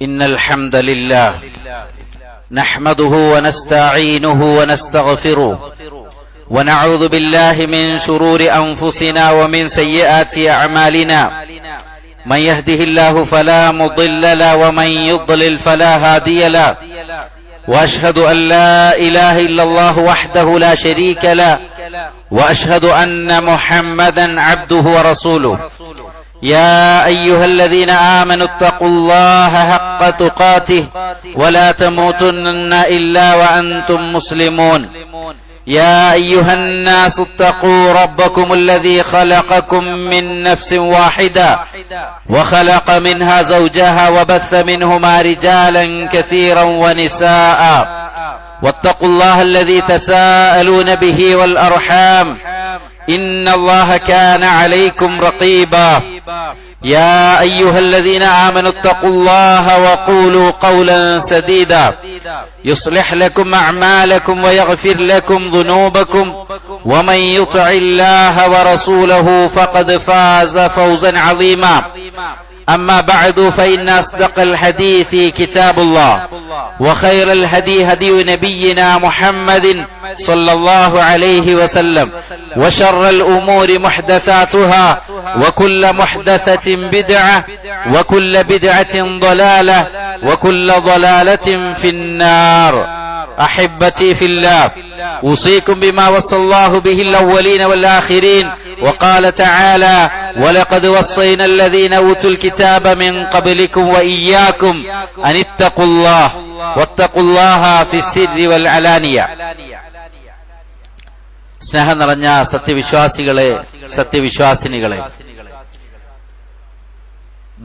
إن الحمد لله نحمده ونستعينه ونستغفره ونعوذ بالله من شرور أنفسنا ومن سيئات أعمالنا من يهده الله فلا مضل له ومن يضلل فلا هادي له وأشهد أن لا إله إلا الله وحده لا شريك له وأشهد أن محمدا عبده ورسوله يا أيها الذين آمنوا اتقوا الله حق تقاته ولا تموتن إلا وأنتم مسلمون يا أيها الناس اتقوا ربكم الذي خلقكم من نفس واحدة وخلق منها زوجها وبث منهما رجالا كثيرا ونساء واتقوا الله الذي تساءلون به والأرحام إن الله كان عليكم رقيبا يا أيها الذين آمنوا اتقوا الله وقولوا قولا سديدا يصلح لكم أعمالكم ويغفر لكم ذنوبكم ومن يطع الله ورسوله فقد فاز فوزا عظيما أما بعد فإن أصدق الحديث كتاب الله وخير الهدي هدي نبينا محمد صلى الله عليه وسلم وشر الأمور محدثاتها وكل محدثة بدعة وكل بدعة ضلالة وكل ضلالة في النار أحبتي في الله أوصيكم بما وصى الله به الأولين والآخرين وقال تعالى ولقد وصينا الذين أوتوا الكتاب من قبلكم وإياكم أن اتقوا الله واتقوا الله في السر والعلانية. സ്നേഹം നിറഞ്ഞ സത്യവിശ്വാസികളെ, സത്യവിശ്വാസിനികളെ,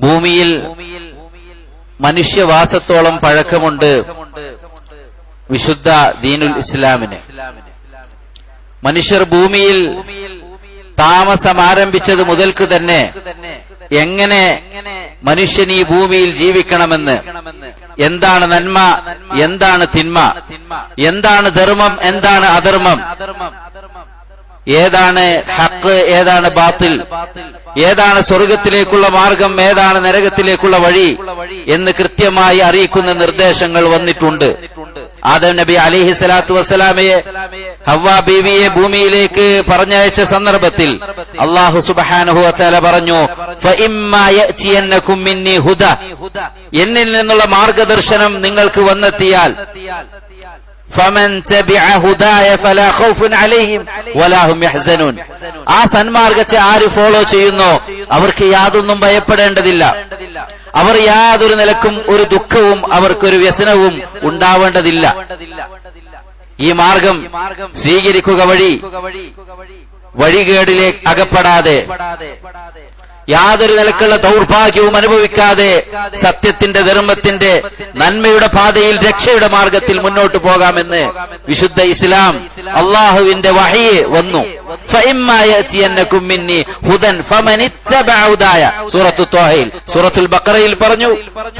ഭൂമിയിൽ മനുഷ്യവാസത്തോളം പഴക്കമുണ്ട് വിശുദ്ധ ദീനുൽ ഇസ്ലാമിന്. മനുഷ്യർ ഭൂമിയിൽ താമസം ആരംഭിച്ചത് മുതൽക്ക് തന്നെ എങ്ങനെ മനുഷ്യൻ ഈ ഭൂമിയിൽ ജീവിക്കണമെന്ന്, എന്താണ് നന്മ, എന്താണ് തിന്മ, എന്താണ് ധർമ്മം, എന്താണ് അധർമ്മം, ഏതാണ് ഹക്ക്, ഏതാണ് ബാത്തിൽ, ഏതാണ് സ്വർഗത്തിലേക്കുള്ള മാർഗം, ഏതാണ് നരകത്തിലേക്കുള്ള വഴി എന്ന് കൃത്യമായി അറിയിക്കുന്ന നിർദ്ദേശങ്ങൾ വന്നിട്ടുണ്ട്. ആദം നബി അലൈഹി സ്വലാത്തു വസ്സലാമയെ ഹവ്വാ ബീവിയെ ഭൂമിയിലേക്ക് പറഞ്ഞയച്ച സന്ദർഭത്തിൽ അല്ലാഹു സുബ്ഹാനഹു വ തആല പറഞ്ഞു, ഫഇമ്മാ യഅതിയന്നകും മിന്നി ഹുദ, എന്നിൽ നിന്നുള്ള മാർഗദർശനം നിങ്ങൾക്ക് വന്നെത്തിയാൽ ഫമൻ തബിഅ ഹുദായ ഫലാ ഖൗഫുൻ അലൈഹിം വലാ ഹും യഹ്സനൂൻ, ആ സന്മാർഗത്തെ ആര് ഫോളോ ചെയ്യുന്നോ അവർക്ക് യാതൊന്നും ഭയപ്പെടേണ്ടതില്ല, അവർ യാതൊരു നിലക്കും ഒരു ദുഃഖവും അവർക്കൊരു വ്യസനവും ഉണ്ടാവേണ്ടതില്ല. ഈ മാർഗം സ്വീകരിക്കുക വഴി വഴികേടിലേക്ക് അകപ്പെടാതെ യാതൊരു നിലക്കുള്ള ദൗർഭാഗ്യവും അനുഭവിക്കാതെ സത്യത്തിന്റെ, ധർമ്മത്തിന്റെ, നന്മയുടെ പാതയിൽ രക്ഷയുടെ മാർഗത്തിൽ മുന്നോട്ട് പോകാമെന്ന് വിശുദ്ധ ഇസ്ലാം അള്ളാഹുവിന്റെ വഹയ് വന്നു. സൂറത്തു ത്വാഹയിൽ, സൂറത്തുൽ ബഖറയിൽ പറഞ്ഞു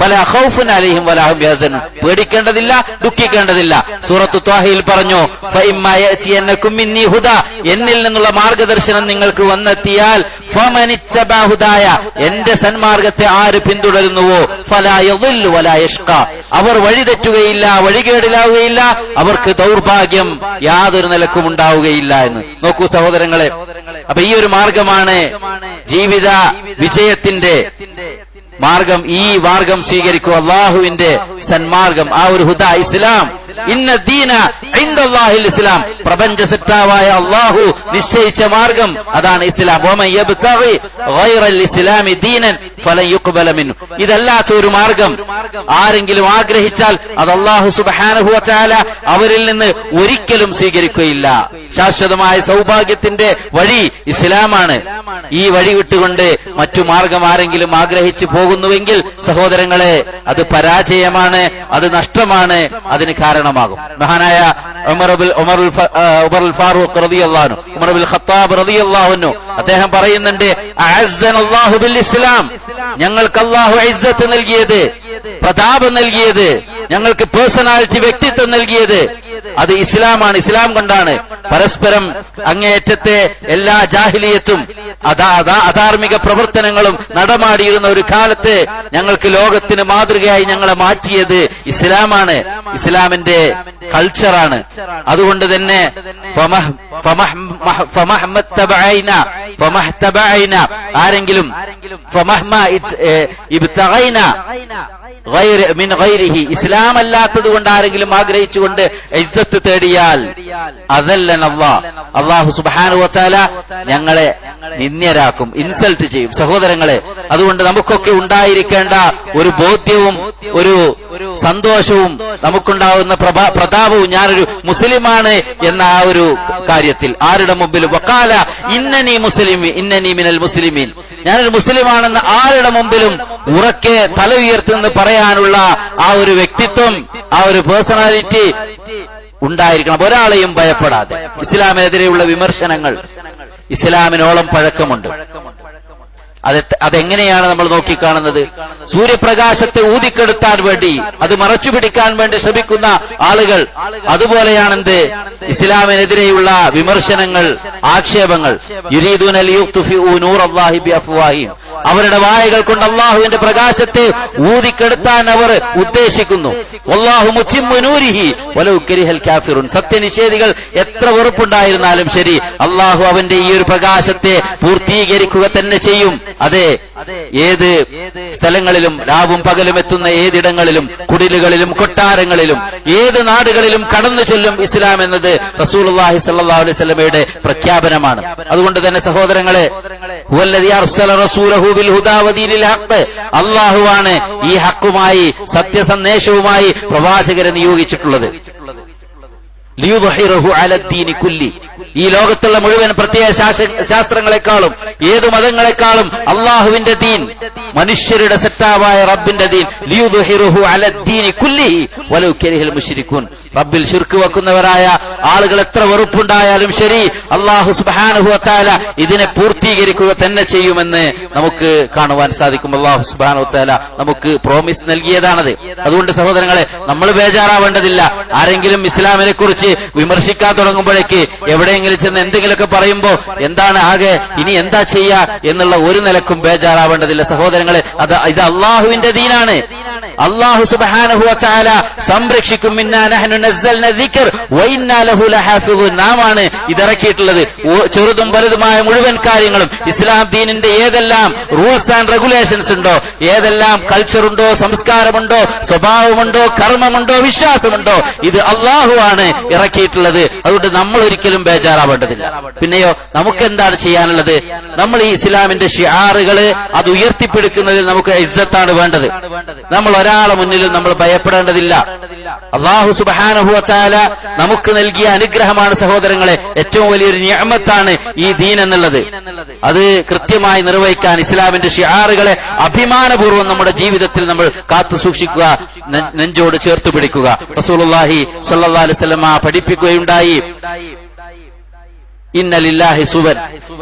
ഫലാ ഖൗഫുൻ അലൈഹിം വലാ ഹും യഹ്സനൂൻ, പേടിക്കേണ്ടതില്ല, ദുഃഖിക്കേണ്ടതില്ല. സൂറത്തു ത്വാഹയിൽ പറഞ്ഞു ഫഇമ്മാ യഅതിയന്നകും മിന്നി ഹുദ, എന്നിൽ നിന്നുള്ള മാർഗദർശനം നിങ്ങൾക്ക് വന്നെത്തിയാൽ ഫമനിത്തബഅ ഹുദായ, എന്റെ സന്മാർഗത്തെ ആര് പിന്തുടരുന്നുവോ ഫലാ യളില്ലു വലാ യഷ്ഖാ, അവർ വഴിതെറ്റുകയില്ല, വഴികേടിലാവുകയില്ല, അവർക്ക് ദൗർഭാഗ്യം യാതൊരു നിലക്കും ഉണ്ടാവുകയില്ല എന്ന്. നോക്കൂ സഹോദരങ്ങളെ, അപ്പൊ ഈ ഒരു മാർഗമാണ് ജീവിത വിജയത്തിന്റെ മാർഗം. ഈ മാർഗം സ്വീകരിക്കുക, അള്ളാഹുവിന്റെ സന്മാർഗം, ആ ഒരു ഹുദ ഇസ്ലാം. ഇന്ന ദീന ഇൻദല്ലാഹിൽ ഇസ്ലാം, പ്രപഞ്ച സൃഷ്ടാവായ അള്ളാഹു നിശ്ചയിച്ച മാർഗം അതാണ് ഇസ്ലാം. വമൻ യബ്തഗി ഗൈറൽ ഇസ്ലാമി ദീനൻ ഫലൻ യുഖ്ബല മിൻഹു, ഇതല്ലാത്ത ഒരു മാർഗം ആരെങ്കിലും ആഗ്രഹിച്ചാൽ അത് അല്ലാഹു സുബ്ഹാനഹു വ തആല അവരിൽ നിന്ന് ഒരിക്കലും സ്വീകരിക്കുകയില്ല. ശാശ്വതമായ സൗഭാഗ്യത്തിന്റെ വഴി ഇസ്ലാമാണ്. ഈ വഴി വിട്ടുകൊണ്ട് മറ്റു മാർഗം ആരെങ്കിലും ആഗ്രഹിച്ചു പോകുന്നുവെങ്കിൽ സഹോദരങ്ങളെ, അത് പരാജയമാണ്, അത് നഷ്ടമാണ്, അതിന് കാരണമാകും. മഹാനായ ഉമർ ഫാറൂഖ് റളിയല്ലാഹു അൻഹു, ഉമർ ബിൻ ഖത്താബ് റളിയല്ലാഹു അൻഹു, അദ്ദേഹം പറയുന്നുണ്ട്, അഅസ്സനല്ലാഹു ബിൽ ഇസ്ലാം, ഞങ്ങൾക്ക് അല്ലാഹു ഇസ്സത്ത് നൽകിയത്, പ്രതാപം നൽകിയത്, ഞങ്ങൾക്ക് പേഴ്സണാലിറ്റി, വ്യക്തിത്വം നൽകിയത് അത് ഇസ്ലാമാണ്. ഇസ്ലാം കൊണ്ടാണ്. പരസ്പരം അങ്ങേയറ്റത്തെ എല്ലാ ജാഹിലിയത്തും അധാർമിക പ്രവർത്തനങ്ങളും നടമാടിയിരുന്ന ഒരു കാലത്ത് ഞങ്ങൾക്ക് ലോകത്തിന് മാതൃകയായി ഞങ്ങളെ മാറ്റിയത് ഇസ്ലാമാണ്, ഇസ്ലാമിന്റെ കൾച്ചറാണ്. അതുകൊണ്ട് തന്നെ ആരെങ്കിലും ഇസ്ലാം അല്ലാത്തത് കൊണ്ട് ആരെങ്കിലും ആഗ്രഹിച്ചുകൊണ്ട് ഇസ്സത്ത് തേടിയാൽ അതല്ല അല്ലാഹു സുബ്ഹാനഹു വ തആല ഞങ്ങളെ നിന്ദ്യരാക്കും, ഇൻസൾട്ട് ചെയ്യും. സഹോദരങ്ങളെ, അതുകൊണ്ട് നമുക്കൊക്കെ ഉണ്ടായിരിക്കേണ്ട ഒരു ബോധ്യവും ഒരു സന്തോഷവും നമുക്കുണ്ടാവുന്ന പ്രതാപവും ഞാനൊരു മുസ്ലിമാണ് എന്ന ആ ഒരു കാര്യത്തിൽ ആരുടെ മുമ്പിലും വഖാല ഇന്നനി മുസ്ലിം ഇന്നനി മിനൽ മുസ്ലിമീൻ, ഞാനൊരു മുസ്ലിമാണെന്ന് ആരുടെ മുമ്പിലും ഉറക്കെ തല ഉയർത്തുന്ന പറയാനുള്ള ആ ഒരു വ്യക്തിത്വം, ആ ഒരു പേഴ്സണാലിറ്റി ഉണ്ടായിരിക്കണം, ഒരാളെയും ഭയപ്പെടാതെ. ഇസ്ലാമിനെതിരെയുള്ള വിമർശനങ്ങൾ ഇസ്ലാമിനോളം പഴക്കമുണ്ട്. അതെങ്ങനെയാണ് നമ്മൾ നോക്കിക്കാണുന്നത്? സൂര്യപ്രകാശത്തെ ഊതിക്കെടുത്താൻ വേണ്ടി, അത് മറച്ചു പിടിക്കാൻ വേണ്ടി ശ്രമിക്കുന്ന ആളുകൾ. അതുപോലെയാണെന്ത് ഇസ്ലാമിനെതിരെയുള്ള വിമർശനങ്ങൾ, ആക്ഷേപങ്ങൾ. യുരീദൂന ലിയുത്ഫിഉ നൂറല്ലാഹി ബിഅഫ്വാഹിഹിം, അവരുടെ വായകൾ കൊണ്ട് അള്ളാഹുവിന്റെ പ്രകാശത്തെ ഊതിക്കെടുത്താൻ അവർ ഉദ്ദേശിക്കുന്നു. വല്ലാഹു മുത്തിമ്മു നൂരിഹി വലൗ കരിഹൽ കാഫിറുൻ, സത്യനിഷേധികൾ എത്ര വെറുപ്പുണ്ടായിരുന്നാലും ശരി അള്ളാഹു അവന്റെ ഈ ഒരു പ്രകാശത്തെ പൂർത്തീകരിക്കുക തന്നെ ചെയ്യും. അതെ, ഏത് സ്ഥലങ്ങളിലും രാവും പകലും എത്തുന്ന ഏതിടങ്ങളിലും, കുടിലുകളിലും കൊട്ടാരങ്ങളിലും ഏത് നാടുകളിലും കടന്നു ചെല്ലും ഇസ്ലാം എന്നത് റസൂലുള്ളാഹി സ്വല്ലല്ലാഹു അലൈഹി വസല്ലമയുടെ പ്രഖ്യാപനമാണ്. അതുകൊണ്ട് തന്നെ സഹോദരങ്ങളെ, ഹുവല്ലദീ അർസല റസൂലഹു ബിൽ ഹുദാ വദീനിൽ ഹഖ്, അല്ലാഹുവാണ് ഈ ഹഖുമായി സത്യസന്ദേശവുമായി പ്രവാചകരെ നിയോഗിച്ചിട്ടുള്ളത്. ലിയുദ്ഹിറഹു അലദ്ദീനി കുല്ലി, ഈ ലോകത്തുള്ള മുഴുവൻ പ്രത്യയ ശാസ്ത്രങ്ങളെക്കാളും ഏതു മതങ്ങളെക്കാളും അള്ളാഹുവിന്റെ ദീൻ, മനുഷ്യരുടെ സെറ്റാവായ റബ്ബിന്റെ ദീൻ, ലിയുദ്ഹിറഹു അലദ്ദീനി കുല്ലിഹി വലൗ കരിഹൽ മുശ്രികൂൻ, റബ്ബിൽ ശിർക്ക് വെക്കുന്നവരായ ആളുകൾ എത്ര വെറുപ്പുണ്ടായാലും ശരി അല്ലാഹു സുബ്ഹാനഹു വ തആല ഇതിനെ പൂർത്തീകരിക്കുക തന്നെ ചെയ്യുമെന്ന് നമുക്ക് കാണുവാൻ സാധിക്കും. അല്ലാഹു സുബ്ഹാനഹു വ തആല നമുക്ക് പ്രോമിസ് നൽകിയതാണത്. അതുകൊണ്ട് സഹോദരങ്ങളെ, നമ്മൾ ബേജാറാവേണ്ടതില്ല. ആരെങ്കിലും ഇസ്ലാമിനെ കുറിച്ച് വിമർശിക്കാൻ തുടങ്ങുമ്പോഴേക്ക് എവിടെയെങ്കിലും ചെന്ന് എന്തെങ്കിലുമൊക്കെ പറയുമ്പോ എന്താണ് ആകെ ഇനി എന്താ ചെയ്യാ എന്നുള്ള ഒരു നിലക്കും ബേജാറാവേണ്ടതില്ല സഹോദരങ്ങളെ. ഇത് അള്ളാഹുവിന്റെ ദീനാണ്. അല്ലാഹു സുബ്ഹാനഹു വ തആല സംരക്ഷിക്കും. ഇന്നാ നഹ്നു നസ്സൽനാ ദിക്ർ വ ഇന്നാ ലഹു ലഹാഫിദൂൻ, നാമാണ് ഇതിറക്കിയിട്ടുള്ളത്. ചെറുതും വലുതുമായ മുഴുവൻ കാര്യങ്ങളും ഇസ്ലാം ദീനിന്റെ ഏതെല്ലാം റൂൾസ് ആൻഡ് റെഗുലേഷൻസ് ഉണ്ടോ, ഏതെല്ലാം കൾച്ചറുണ്ടോ, സംസ്കാരമുണ്ടോ, സ്വഭാവമുണ്ടോ, കർമ്മമുണ്ടോ, വിശ്വാസമുണ്ടോ, ഇത് അള്ളാഹുവാണ് ഇറക്കിയിട്ടുള്ളത്. അതുകൊണ്ട് നമ്മൾ ഒരിക്കലും ബേജാറാവേണ്ടതില്ല. പിന്നെയോ നമുക്ക് എന്താണ് ചെയ്യാനുള്ളത്? നമ്മൾ ഈ ഇസ്ലാമിന്റെ ഷിആറുകള് അത് ഉയർത്തിപ്പിടിക്കുന്നതിൽ നമുക്ക് ഇസ്സത്താണ് വേണ്ടത്. നമ്മൾ ഒരാളെ മുന്നിലും നമ്മൾ ഭയപ്പെടേണ്ടതില്ല. അല്ലാഹു സുബ്ഹാനഹു വ തആല നമുക്ക് നൽകിയ അനുഗ്രഹമാണ് സഹോദരങ്ങളെ. ഏറ്റവും വലിയൊരു നിഅമത്താണ് ഈ ദീൻ എന്നുള്ളത്. അത് കൃത്യമായി നിർവഹിക്കാൻ ഇസ്ലാമിന്റെ ഷിആറുകളെ അഭിമാനപൂർവ്വം നമ്മുടെ ജീവിതത്തിൽ നമ്മൾ കാത്തു സൂക്ഷിക്കുക, നെഞ്ചോട് ചേർത്ത് പിടിക്കുക. റസൂലുള്ളാഹി സ്വല്ലല്ലാഹു അലൈഹി വസല്ലം പഠിപ്പിക്കുകയുണ്ടായി, ഇന്ന ലില്ലാഹി സുബൻ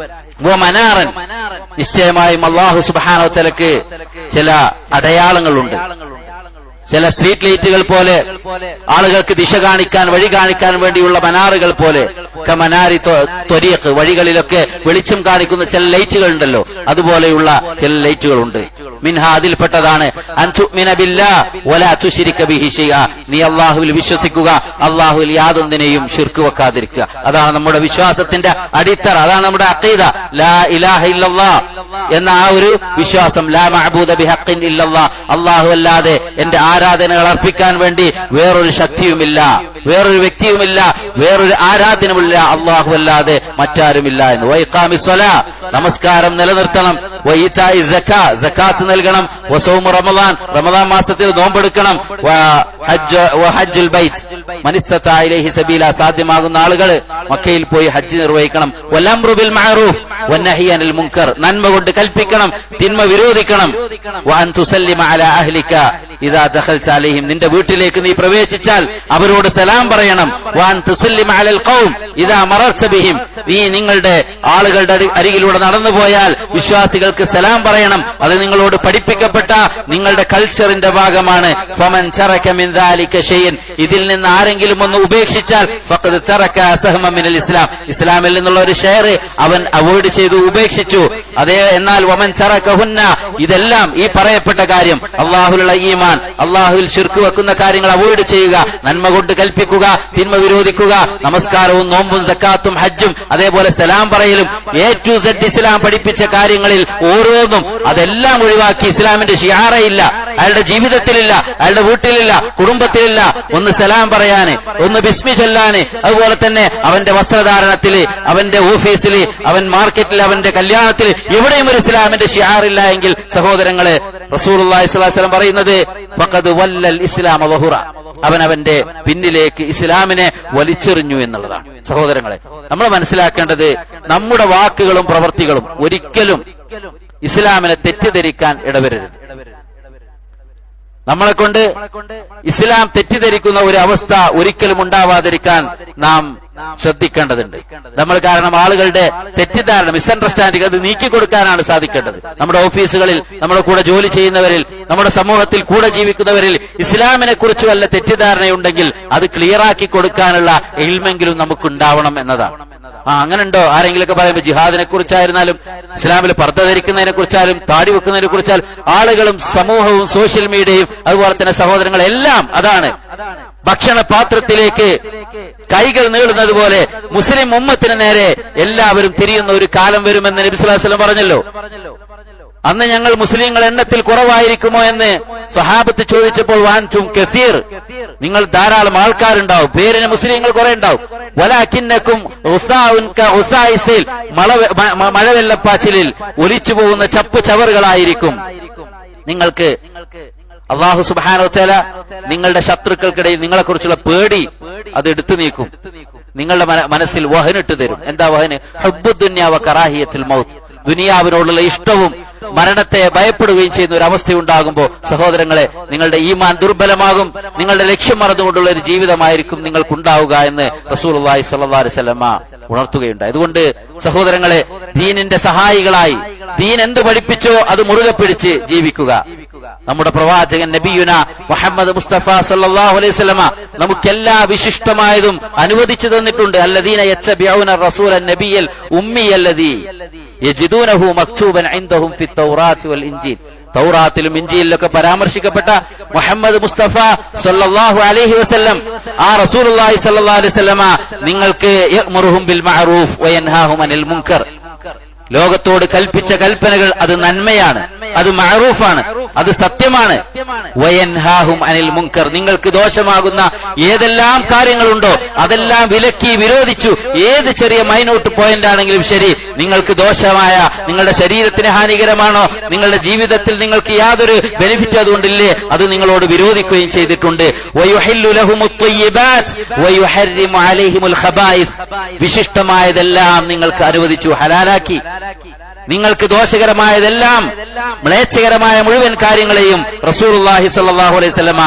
വ മനാറൻ, നിശ്ചയമായും അല്ലാഹു സുബ്ഹാനഹു വ തആലക്ക് ചില അടയാളങ്ങളുണ്ട്. ചില സ്ട്രീറ്റ് ലൈറ്റുകൾ പോലെ, ആളുകൾക്ക് ദിശ കാണിക്കാൻ, വഴി കാണിക്കാൻ വേണ്ടിയുള്ള മനാറുകൾ പോലെ, കമനാരി ത്വരീഖ്, വഴികളിലൊക്കെ വെളിച്ചം കാണിക്കുന്ന ചില ലൈറ്റുകൾ ഉണ്ടല്ലോ, അതുപോലെയുള്ള ചില ലൈറ്റുകളുണ്ട്. മിൻഹ, അതിൽപ്പെട്ടതാണ് അൻ തുഅ്മിന ബില്ലാഹ് വലാ തുശ്രിക ബിഹി ശൈഅ, നീ അല്ലാഹുവിൽ വിശ്വസിക്കുക, അല്ലാഹുവിൽ യാതൊന്നിനെയും ശിർക്ക് വെക്കാതിരിക്കുക. അതാണ് നമ്മുടെ വിശ്വാസത്തിന്റെ അടിത്തറ. അതാണ് നമ്മുടെ അഖീദ. ലാ ഇലാഹ ഇല്ലല്ലാഹ് എന്ന ആ ഒരു വിശ്വാസം. ലാ മഅബൂദ ബിഹഖിൻ ഇല്ലല്ലാഹ്, അല്ലാഹു അല്ലാതെ എന്റെ ആരാധനകൾ അർപ്പിക്കാൻ വേണ്ടി വേറൊരു ശക്തിയുമില്ല, വേറൊരു വ്യക്തിയുമില്ല, വേറൊരു ആരാധനയുമില്ല, അല്ലാഹു അല്ലാതെ മറ്റാരുമില്ല എന്ന്. വഇഖാമിസ് സ്വലാ, നമസ്കാരം നിലനിർത്തണം. വഇതാഇ സക്കാ, സക്കാത്ത് നൽകണം. വസൗമു റമളാൻ, റമളാൻ മാസത്തിൽ നോമ്പെടുക്കണം. വഹജ്ജുൽ ബൈത്ത് മൻ ഇസ്തതാഅ ഇലൈഹി സബീല, സാധ്യമാകുന്ന ആളുകൾ മക്കയിൽ പോയി ഹജ്ജ് നിർവഹിക്കണം. വൽഅംറു ബിൽ മഅറൂഫ് വന്നഹി അനിൽ മുൻകർ, നന്മ കൊണ്ട് കൽപ്പിക്കണം, തിന്മ വിരോധിക്കണം. വഅൻ തുസല്ലിമ അലാ അഹ്ലിക ഇദാ ദഖൽത അലൈഹിം നിന്റെ വീട്ടിലേക്ക് നീ പ്രവേശിച്ചാൽ അവരോട് സലാം പറയണം. വഅൻ തുസല്ലിമ അലൽ ഖൗം ഇദാ മറർത ബിഹിം നീ നിങ്ങളുടെ ആളുകളുടെ അരികിലൂടെ നടന്നുപോയാൽ വിശ്വാസികൾക്ക് സലാം പറയണം. അത് നിങ്ങളോട് പഠിപ്പിക്കപ്പെട്ട നിങ്ങളുടെ കൾച്ചറിന്റെ ഭാഗമാണ്. ഫമൻ തറക മിൻ ദാലിക ഷൈഅൻ ഇതിൽ നിന്ന് ആരെങ്കിലും ഒന്ന് ഉപേക്ഷിച്ചാൽ ഫഖദ് തറക സഹമൻ മിനൽ ഇസ്ലാം ഇസ്ലാമിൽ നിന്നുള്ള ഒരു ഷെയർ അവൻ അവോയ്ഡ് ചെയ്തു, ഉപേക്ഷിച്ചു. അതേ എന്നാൽ വമൻ തറകഹുന്ന ഇതെല്ലാം ഈ പറയപ്പെട്ട കാര്യം അല്ലാഹുവിലുള്ള ഈമാൻ, അല്ലാഹുവിൽ ശിർക്ക് വെക്കുന്ന കാര്യങ്ങൾ അവോയ്ഡ് ചെയ്യുക, നന്മ കൊണ്ട് കൽപ്പിക്കുക, തിന്മ വിരോധിക്കുക, നമസ്കാരവും നോമ്പും സക്കാത്തും ഹജ്ജും അതേപോലെ സലാം പറയലും A to Z ഇസ്ലാം പഠിപ്പിച്ച കാര്യങ്ങളിൽ ഓരോന്നും അതെല്ലാം ഒഴിവാക്കി ഇസ്ലാമിന്റെ ഷിയാറയില്ല, അയാളുടെ ജീവിതത്തിലില്ല, അയാളുടെ വീട്ടിലില്ല, കുടുംബത്തിലില്ല. ഒന്ന് സലാം പറയാന്, ഒന്ന് ബിസ്മി ചൊല്ലാന്, അതുപോലെ തന്നെ അവന്റെ വസ്ത്രധാരണത്തില്, അവന്റെ ഓഫീസില്, അവൻ മാർക്കറ്റിൽ, അവന്റെ കല്യാണത്തിൽ എവിടെയും ഒരു ഇസ്ലാമിന്റെ ഷിയാറില്ല എങ്കിൽ സഹോദരങ്ങളെ റസൂലുള്ളാഹി സ്വല്ലല്ലാഹു അലൈഹി വസല്ലം പറയുന്നത് ഫഖദ് വല്ലൽ ഇസ്ലാമ വഹുറ അവനവന്റെ പിന്നിലേക്ക് ഇസ്ലാമിനെ വലിച്ചെറിഞ്ഞു എന്നുള്ളതാണ്. സഹോദരങ്ങളെ നമ്മൾ മനസ്സിലാക്കേണ്ടത് നമ്മുടെ വാക്കുകളും പ്രവൃത്തികളും ഒരിക്കലും ഇസ്ലാമിനെ തെറ്റിദ്ധരിക്കാൻ ഇടവരരുത്. നമ്മളെ കൊണ്ട് ഇസ്ലാം തെറ്റിദ്ധരിക്കുന്ന ഒരു അവസ്ഥ ഒരിക്കലും ഉണ്ടാവാതിരിക്കാൻ നാം ശ്രദ്ധിക്കേണ്ടതുണ്ട്. നമ്മൾ കാരണം ആളുകളുടെ തെറ്റിദ്ധാരണ, മിസ്അണ്ടർസ്റ്റാൻഡിംഗ് അത് നീക്കിക്കൊടുക്കാനാണ് സാധിക്കേണ്ടത്. നമ്മുടെ ഓഫീസുകളിൽ, നമ്മുടെ കൂടെ ജോലി ചെയ്യുന്നവരിൽ, നമ്മുടെ സമൂഹത്തിൽ കൂടെ ജീവിക്കുന്നവരിൽ ഇസ്ലാമിനെ കുറിച്ച് വല്ല തെറ്റിദ്ധാരണയുണ്ടെങ്കിൽ അത് ക്ലിയറാക്കി കൊടുക്കാനുള്ള ഇൽമെങ്കിലും നമുക്കുണ്ടാവണം എന്നതാണ്. അങ്ങനെ ഉണ്ടോ? ആരെങ്കിലൊക്കെ പറയുമ്പോൾ ജിഹാദിനെ കുറിച്ചായിരുന്നാലും ഇസ്ലാമിൽ പർദ്ദ ധരിക്കുന്നതിനെ കുറിച്ചാലും താടി വെക്കുന്നതിനെ കുറിച്ചാലും ആളുകളും സമൂഹവും സോഷ്യൽ മീഡിയയും അതുപോലെ തന്നെ സഹോദരങ്ങളെല്ലാം അതാണ്. ഭക്ഷണപാത്രത്തിലേക്ക് കൈകൾ നീളുന്നത് പോലെ മുസ്ലിം ഉമ്മത്തിന് നേരെ എല്ലാവരും തിരിയുന്ന ഒരു കാലം വരുമെന്ന് നബി സല്ലല്ലാഹു അലൈഹി വസല്ലം പറഞ്ഞല്ലോ. അന്ന് ഞങ്ങൾ മുസ്ലിങ്ങൾ എണ്ണത്തിൽ കുറവായിരിക്കുമോ എന്ന് സ്വഹാബത്ത് ചോദിച്ചപ്പോൾ വാൻതും കസീർ നിങ്ങൾ ധാരാളം ആൾക്കാരുണ്ടാവും, പേരിന് മുസ്ലിങ്ങൾ കുറെ ഉണ്ടാവും. വലാകിന്നകും ഉസാഉൻ കഉസായിസിൽ മഴവെള്ളപ്പാച്ചിലിൽ ഒലിച്ചു പോകുന്ന ചപ്പ് ചവറുകളായിരിക്കും. നിങ്ങൾക്ക് അല്ലാഹു സുബ്ഹാനഹു വ തആല നിങ്ങളുടെ ശത്രുക്കൾക്കിടയിൽ നിങ്ങളെക്കുറിച്ചുള്ള പേടി അത് എടുത്തു നീക്കും. നിങ്ങളുടെ മനസ്സിൽ വഹനിട്ട് തരും. എന്താ വഹന്? ഹുബ്ബുദ്ദുനിയ വ കറാഹിയത്തുൽ മൗത്ത് ദുനിയാവിനോടുള്ള ഇഷ്ടവും മരണത്തെ ഭയപ്പെടുകയും ചെയ്യുന്ന ഒരു അവസ്ഥയുണ്ടാകുമ്പോൾ സഹോദരങ്ങളെ നിങ്ങളുടെ ഈമാൻ ദുർബലമാകും, നിങ്ങളുടെ ലക്ഷ്യം മറന്നുകൊണ്ടുള്ള ഒരു ജീവിതമായിരിക്കും നിങ്ങൾക്കുണ്ടാവുക എന്ന് റസൂലുള്ളാഹി സ്വല്ലല്ലാഹു അലൈഹി വസല്ലമ ഉണർത്തുകയുണ്ടായി. അതുകൊണ്ട് സഹോദരങ്ങളെ ദീനിന്റെ സഹായികളായി ദീൻ എന്ത് പഠിപ്പിച്ചോ അത് മുറുകെ പിടിച്ച് ജീവിക്കുക. നമ്മുടെ പ്രവാചകൻ നബിയുന മുഹമ്മദ് മുസ്തഫ സല്ലല്ലാഹു അലൈഹി വസല്ലമ നമുക്കെല്ലാ വിശിഷ്ടമായതും അനുവദിച്ചു തന്നിട്ടുണ്ട്. അല്ലദീന യത്തബിഊന റസൂലൻ നബിയൽ ഉമ്മിയല്ലദീ യജിദൂനഹു മക്തൂബൻ ഇൻദഹും ഫി തൗറാത്തി വൽ ഇൻജീൽ തൗറാത്തിലും ഇൻജീലിലൊക്കെ പരാമർശിക്കപ്പെട്ട മുഹമ്മദ് മുസ്തഫ സല്ലല്ലാഹു അലൈഹി വസല്ലം ആ റസൂലുള്ളാഹി സല്ലല്ലാഹു അലൈഹി വസല്ലമ നിങ്ങൾക്ക് യഅ്മുറുഹും ബിൽ മഅറൂഫ് വയൻഹാഹും അനിൽ മുൻകർ ലോകത്തോട് കൽപ്പിച്ച കൽപ്പനകൾ അത് നന്മയാണ്, അത് മഅറൂഫാണ്, അത് സത്യമാണ്. വയൻഹാഹും അനിൽ മുൻകർ നിങ്ങൾക്ക് ദോഷമാകുന്ന ഏതെല്ലാം കാര്യങ്ങളുണ്ടോ അതെല്ലാം വിലക്കി വിരോധിച്ചു. ഏത് ചെറിയ മൈന്യൂട്ട് പോയിന്റ് ആണെങ്കിലും ശരി, നിങ്ങൾക്ക് ദോഷമായ, നിങ്ങളുടെ ശരീരത്തിന് ഹാനികരമാണോ, നിങ്ങളുടെ ജീവിതത്തിൽ നിങ്ങൾക്ക് യാതൊരു ബെനിഫിറ്റ് അതുകൊണ്ടില്ലേ, അത് നിങ്ങളോട് വിരോധിക്കുകയും ചെയ്തിട്ടുണ്ട്. വയുഹില്ലു ലഹുമുത് ത്വയ്യിബാത്ത് വയുഹർരിമു അലൈഹിമുൽ ഖബായിസ് വിശിഷ്ടമായതെല്ലാം നിങ്ങൾക്ക് അനുവദിച്ചു, ഹലാലാക്കി. നിങ്ങൾക്ക് ദോഷകരമായതെല്ലാം, മ്ലേച്ഛകരമായ മുഴുവൻ കാര്യങ്ങളെയും റസൂലുള്ളാഹി സ്വല്ലല്ലാഹു അലൈഹി വസല്ലമ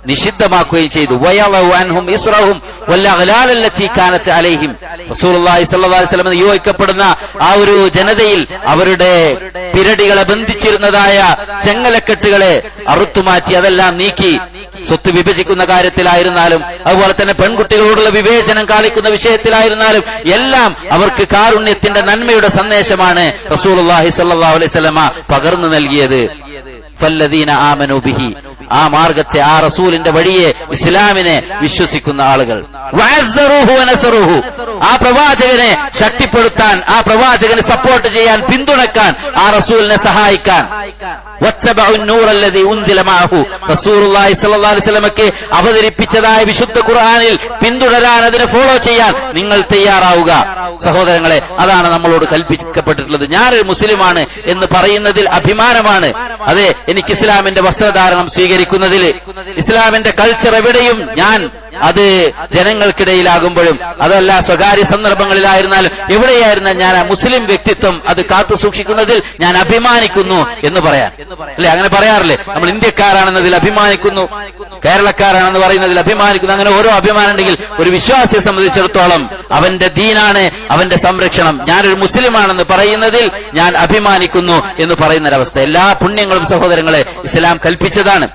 നിഷിദ്ധമാക്കുകയും ചെയ്തു. വയളഉ അൻഹും ഇസ്റഹും വൽഅഗ്ലാൽ അല്ലതി കാനത് അലൈഹിം റസൂലുള്ളാഹി സ്വല്ലല്ലാഹു അലൈഹി വസല്ലമ നിയോഗിക്കപ്പെടുന്ന ആ ഒരു ജനതയിൽ അവരുടെ പിരടികളെ ബന്ധിച്ചിരുന്നതായ ചെങ്ങലക്കെട്ടുകളെ അറുത്തുമാറ്റി അതെല്ലാം നീക്കി. സ്വത്ത് വിഭജിക്കുന്ന കാര്യത്തിലായിരുന്നാലും അതുപോലെ തന്നെ പെൺകുട്ടികളോടുള്ള വിവേചനം കാണിക്കുന്ന വിഷയത്തിലായിരുന്നാലും എല്ലാം അവർക്ക് കാരുണ്യത്തിന്റെ നന്മയുടെ സന്ദേശമാണ് റസൂലുള്ളാഹി സ്വല്ലല്ലാഹു അലൈഹി വസല്ലമ പകർന്നു നൽകിയത്. ഫല്ലദീന ആമനൂ ബിഹി ആ മാർഗത്തെ, ആ റസൂലിന്റെ വഴിയെ, ഇസ്ലാമിനെ വിശ്വസിക്കുന്ന ആളുകൾ വഅസ്സറൂഹു വനസറൂഹു ആ പ്രവാചകനെ ശക്തിപ്പെടുത്താൻ, ആ പ്രവാചകനെ സപ്പോർട്ട് ചെയ്യാൻ, പിന്തുണക്കാൻ, ആ റസൂലിനെ സഹായിക്കാൻ. വത്തബഉൻ നൂറല്ലദീ ഉൻസില മഅഹു റസൂലുള്ളാഹി സ്വല്ലല്ലാഹു അലൈഹി വസല്ലമക്ക് അവതരിപ്പിച്ചതായ വിശുദ്ധ ഖുർആനിൽ പിന്തുടരാൻ, അതിനെ ഫോളോ ചെയ്യാൻ നിങ്ങൾ തയ്യാറാവുക. സഹോദരങ്ങളെ അതാണ് നമ്മളോട് കൽപ്പിക്കപ്പെട്ടിട്ടുള്ളത്. ഞാനൊരു മുസ്ലിമാണ് എന്ന് പറയുന്നതിൽ അഭിമാനമാണ്. അതെ, എനിക്ക് ഇസ്ലാമിന്റെ വസ്ത്രധാരണം സ്വീകരിക്കുന്നതിൽ, ഇസ്ലാമിന്റെ കൾച്ചർ എവിടെയും ഞാൻ അത് ജനങ്ങൾക്കിടയിലാകുമ്പോഴും അതല്ല സ്വകാര്യ സന്ദർഭങ്ങളിലായിരുന്നാലും എവിടെയായിരുന്ന ഞാൻ മുസ്ലിം വ്യക്തിത്വം അത് കാത്തു സൂക്ഷിക്കുന്നതിൽ ഞാൻ അഭിമാനിക്കുന്നു എന്ന് പറയാൻ അല്ലെ? അങ്ങനെ പറയാറില്ലേ? നമ്മൾ ഇന്ത്യക്കാരാണെന്നതിൽ അഭിമാനിക്കുന്നു, കേരളക്കാരാണെന്ന് പറയുന്നതിൽ അഭിമാനിക്കുന്നു. അങ്ങനെ ഓരോ അഭിമാനം ഉണ്ടെങ്കിൽ ഒരു വിശ്വാസിയെ സംബന്ധിച്ചിടത്തോളം അവന്റെ ദീനാണ് അവന്റെ സംരക്ഷണം. ഞാനൊരു മുസ്ലിമാണെന്ന് പറയുന്നതിൽ ഞാൻ അഭിമാനിക്കുന്നു എന്ന് പറയുന്നൊരവസ്ഥ. എല്ലാ പുണ്യങ്ങളും സഹോദരങ്ങളെ ഇസ്ലാം കൽപ്പിച്ചതാണ്.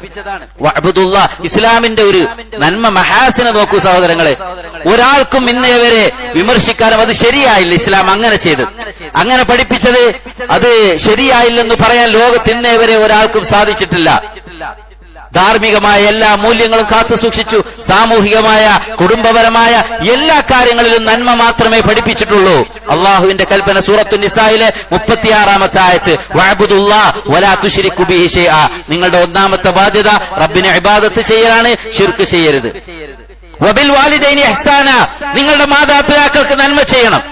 വഅബ്ദുല്ലാ, ഇസ്ലാമിന്റെ ഒരു നന്മ മഹാസിനെ നോക്കൂ സഹോദരങ്ങളെ. ഒരാൾക്കും ഇന്നേ വരെ വിമർശിക്കാനും അത് ശരിയായില്ല ഇസ്ലാം അങ്ങനെ ചെയ്ത്, അങ്ങനെ പഠിപ്പിച്ചത് അത് ശരിയായില്ലെന്ന് പറയാൻ ലോകത്ത് ഇന്നേ വരെ ഒരാൾക്കും സാധിച്ചിട്ടില്ല. ധാർമ്മികമായ എല്ലാ മൂല്യങ്ങളും കാത്തു സൂക്ഷിച്ചു. സാമൂഹികമായ കുടുംബപരമായ എല്ലാ കാര്യങ്ങളിലും നന്മ മാത്രമേ പഠിപ്പിച്ചിട്ടുള്ളൂ. അള്ളാഹുവിന്റെ കൽപ്പന സൂറത്തു നിസായിലെ 36-ാമത്തെ ആയത്ത്, വഅബ്ദുല്ലാഹ വലാ തുശ്രികു ബിഹി ശൈഅ. നിങ്ങളുടെ ഒന്നാമത്തെ ബാധ്യത റബ്ബിനെ ഇബാദത്ത് ചെയ്യലാണ്, ശിർക്ക് ചെയ്യരുത്. വബിൽ വാലിദൈനി ഇഹ്സാന, നിങ്ങളുടെ മാതാപിതാക്കൾക്ക് നന്മ ചെയ്യണം.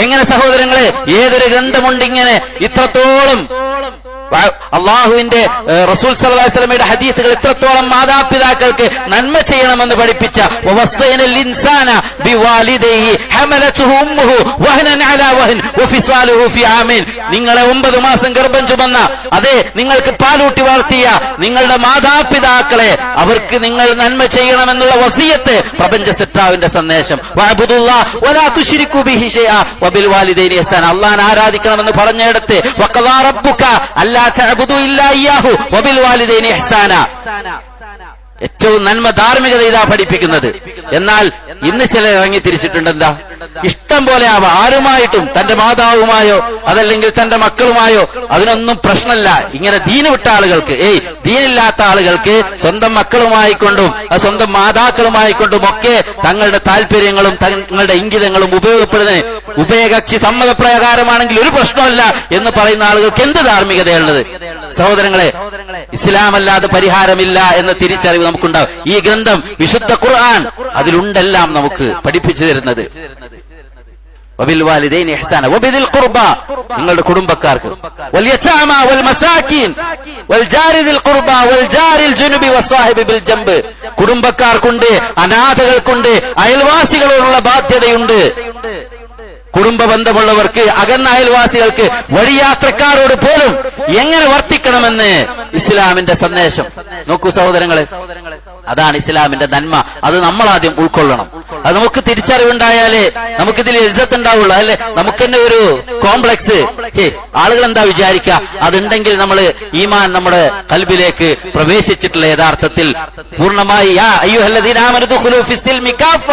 എങ്ങനെ സഹോദരങ്ങളെ? ഏതൊരു ഗ്രന്ഥമുണ്ട് ഇങ്ങനെ ഇത്രത്തോളം അള്ളാഹുവിന്റെ റസൂൽ സല്ലല്ലാഹു അലൈഹി വസല്ലമയുടെ ഹദീസുകൾ ഇത്രത്തോളം മാതാപിതാക്കൾക്ക് നന്മ ചെയ്യണമെന്ന് പഠിപ്പിച്ച വവസ്സൈനൽ ഇൻസാന ബിവാലിദൈഹി ഹമലതുഹു ഉമ്മുഹു വഹനൻ അലാ വഹൻ വഫിസാലുഹു ഫി ആമീൻ. നിങ്ങളെ 9 മാസം ഗർഭം ചുമന്ന, അതെ നിങ്ങൾക്ക് പാലൂട്ടി വളർത്തിയ നിങ്ങളുടെ മാതാപിതാക്കളെ അവർക്ക് നിങ്ങൾ നന്മ ചെയ്യണമെന്നുള്ള വസിയത്ത് പ്രപഞ്ച സൃഷ്ടാവിന്റെ സന്ദേശം. വഅബ്ദുല്ലാഹ വലാ തുശ്രികു ബിഹി ശൈഅ വബിൽ വാലിദൈനി ഇഹ്സാന. അല്ലാഹുവിനെ ആരാധിക്കണമെന്ന് പറഞ്ഞിടത്ത് വഖദാ റബ്ബുക അല്ലാ തഅബ്ദു ഇല്ലാ ഇയ്യാഹു വബിൽ വാലിദൈനി ഇഹ്സാന. ഏറ്റവും നന്മ ധാർമ്മികത ഇതാ പഠിപ്പിക്കുന്നത്. എന്നാൽ ഇന്ന് ചിലർ ഇറങ്ങി തിരിച്ചിട്ടുണ്ട്. എന്താ? ഇഷ്ടം പോലെ ആവാം, ആരുമായിട്ടും, തന്റെ മാതാവുമായോ അതല്ലെങ്കിൽ തന്റെ മക്കളുമായോ അതിനൊന്നും പ്രശ്നമല്ല. ഇങ്ങനെ ദീന് വിട്ട ആളുകൾക്ക്, ദീനില്ലാത്ത ആളുകൾക്ക് സ്വന്തം മക്കളുമായിക്കൊണ്ടും സ്വന്തം മാതാക്കളുമായിക്കൊണ്ടും ഒക്കെ തങ്ങളുടെ താല്പര്യങ്ങളും തങ്ങളുടെ ഇംഗിതങ്ങളും ഉപയോഗപ്പെടുന്ന ഉഭയകക്ഷി സമ്മതപ്രകാരമാണെങ്കിൽ ഒരു പ്രശ്നമല്ല എന്ന് പറയുന്ന ആളുകൾക്ക് എന്ത് ധാർമ്മികതയുള്ളത്? സഹോദരങ്ങളെ, ഇസ്ലാമല്ലാതെ പരിഹാരമില്ല എന്ന തിരിച്ചറിവ് നമുക്കുണ്ടാവും. ഈ ഗ്രന്ഥം വിശുദ്ധ ഖുർആൻ അതിലുണ്ടെല്ലാം നമുക്ക് പഠിപ്പിച്ചു തരുന്നത്. വബിൽ വാലിദൈനി ഇഹ്സാന വബിദിൽ ഖുർബ, നിങ്ങളുടെ കുടുംബക്കാർക്ക്, വൽ യതാമ വൽ മസാകിൻ വൽ ജാരി ദിൽ ഖുർബ വൽ ജാരിൽ ജുനുബി വസ്സാഹിബി ബിൽ ജംബ്. കുടുംബക്കാർക്കുണ്ട്, അനാഥകൾക്കുണ്ട്, അയൽവാസികളോടുള്ള ബാധ്യതയുണ്ട്. കുടുംബ ബന്ധമുള്ളവർക്ക്, അകന്ന അയൽവാസികൾക്ക്, വഴിയാത്രക്കാരോട് പോലും എങ്ങനെ വർത്തിക്കണമെന്ന് ഇസ്ലാമിന്റെ സന്ദേശം. നോക്കൂ സഹോദരങ്ങളെ, അതാണ് ഇസ്ലാമിന്റെ നന്മ. അത് നമ്മൾ ആദ്യം ഉൾക്കൊള്ളണം. അത് നമുക്ക് തിരിച്ചറിവുണ്ടായാലേ നമുക്കിതിൽ ഇസ്സത്ത് ഉണ്ടാവുള്ളൂ. അല്ലെ? നമുക്ക് തന്നെ ഒരു കോംപ്ലക്സ്, ആളുകൾ എന്താ വിചാരിക്കുക, അതുണ്ടെങ്കിൽ നമ്മൾ ഈമാൻ നമ്മുടെ ഖൽബിലേക്ക് പ്രവേശിച്ചിട്ടുള്ള യഥാർത്ഥത്തിൽ പൂർണ്ണമായി യാ അയ്യുഹല്ലദീന ആമനു ദുഖുലൂ ഫിസ്സിൽമി കാഫ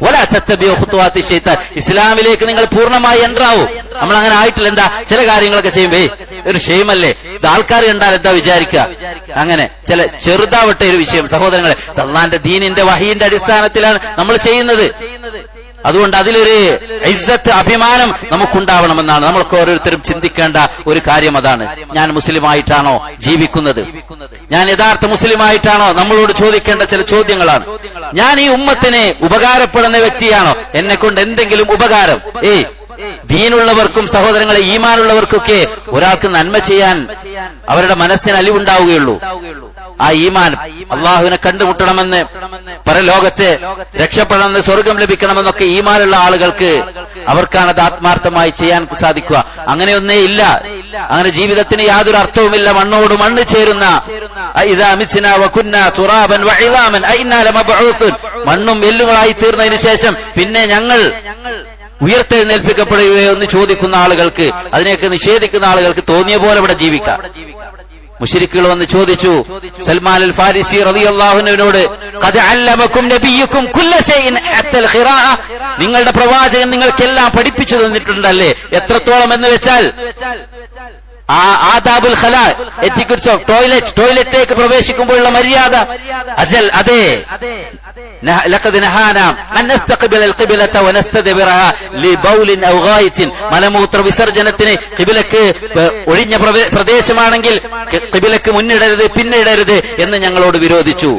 വലാ തത്തബിഉ ഖുതുവാതി ശൈത്താൻ. ഇസ്ലാമിലേക്ക് നിങ്ങൾ പൂർണ്ണമായി എൻട്രാവൂ. നമ്മൾ അങ്ങനെ ആയിട്ടില്ല. എന്താ? ചില കാര്യങ്ങളൊക്കെ ചെയ്യുമ്പോ ഒരു ഷെയ്മല്ലേ, ഇത് ആൾക്കാർ കണ്ടാൽ എന്താ വിചാരിക്കുക, അങ്ങനെ ചില ചെറുതാവട്ടെ ഒരു വിഷയം. സഹോദരങ്ങളെ, അല്ലാഹുവിന്റെ ദീനിന്റെ വഹീന്റെ അടിസ്ഥാനത്തിലാണ് നമ്മൾ ചെയ്യുന്നത്. അതുകൊണ്ട് അതിലൊരു ഇസ്സത്ത്, അഭിമാനം നമുക്കുണ്ടാവണമെന്നാണ് നമ്മൾക്ക് ഓരോരുത്തരും ചിന്തിക്കേണ്ട ഒരു കാര്യം. അതാണ്, ഞാൻ മുസ്ലിമായിട്ടാണോ ജീവിക്കുന്നത്? ഞാൻ യഥാർത്ഥ മുസ്ലിമായിട്ടാണോ? നമ്മളോട് ചോദിക്കേണ്ട ചില ചോദ്യങ്ങളാണ്. ഞാൻ ഈ ഉമ്മത്തിന് ഉപകാരപ്പെടുന്ന വ്യക്തിയാണോ? എന്നെ കൊണ്ട് എന്തെങ്കിലും ഉപകാരം? ദീനുള്ളവർക്കും സഹോദരങ്ങളെ, ഈമാനുള്ളവർക്കൊക്കെ ഒരാൾക്ക് നന്മ ചെയ്യാൻ അവരുടെ മനസ്സിന് അലിവുണ്ടാവുകയുള്ളൂ. ആ ഈമാൻ അള്ളാഹുവിനെ കണ്ടുമുട്ടണമെന്ന്, പരലോകത്തെ രക്ഷപ്പെടണമെന്ന്, സ്വർഗം ലഭിക്കണമെന്നൊക്കെ ഈമാനുള്ള ആളുകൾക്ക് അവർക്കാണത് ആത്മാർത്ഥമായി ചെയ്യാൻ സാധിക്കുക. അങ്ങനെയൊന്നേ ഇല്ല. അങ്ങനെ ജീവിതത്തിന് യാതൊരു അർത്ഥവുമില്ല. മണ്ണോട് മണ്ണ് ചേരുന്ന മണ്ണും എല്ലുകളായി തീർന്നതിന് ശേഷം പിന്നെ ഞങ്ങൾ ഉയർത്തെഴുന്നേൽപ്പിക്കപ്പെടുകയോ എന്ന് ചോദിക്കുന്ന ആളുകൾക്ക്, അതിനെയൊക്കെ നിഷേധിക്കുന്ന ആളുകൾക്ക് തോന്നിയ പോലെ ഇവിടെ ജീവിക്കാം. മുശ്രിക്കുകൾ വന്ന് ചോദിച്ചു സൽമാൻ അൽ ഫാരിസി റളിയല്ലാഹു അൻഹുവിനോട്, ഖദ് അല്ലമകും നബിയുക്കും കുല്ല ഷൈഇൻ ഹത്തൽ ഖിറാഅ, നിങ്ങളുടെ പ്രവാചകൻ നിങ്ങൾക്കെല്ലാം പഠിപ്പിച്ചു തന്നിട്ടുണ്ടല്ലേ? എത്രത്തോളം എന്ന് വെച്ചാൽ ആദാബുൽ ഖലാ, എറ്റിക്വറ്റ്സ് ഓഫ് ടോയ്ലറ്റിലേക്ക് പ്രവേശിക്കുമ്പോഴുള്ള മര്യാദ. അജൽ, അതെ. ലഖദ് നഹാന അൻ നസ്തഖ്ബില അൽ ഖിബ്ലത വനസ്തദ്ബിറഹ ലിബൗലിൻ ഔ ഗായിത്തിൻ, മലമൂത്ര വിസർജനത്തിന് ഖിബ്ലക്ക് ഒഴിഞ്ഞ പ്രദേശമാണെങ്കിൽ ഖിബ്ലക്ക് മുന്നിടരുത്, പിന്നിടരുത് എന്ന് ഞങ്ങളോട് വിരോധിച്ചു.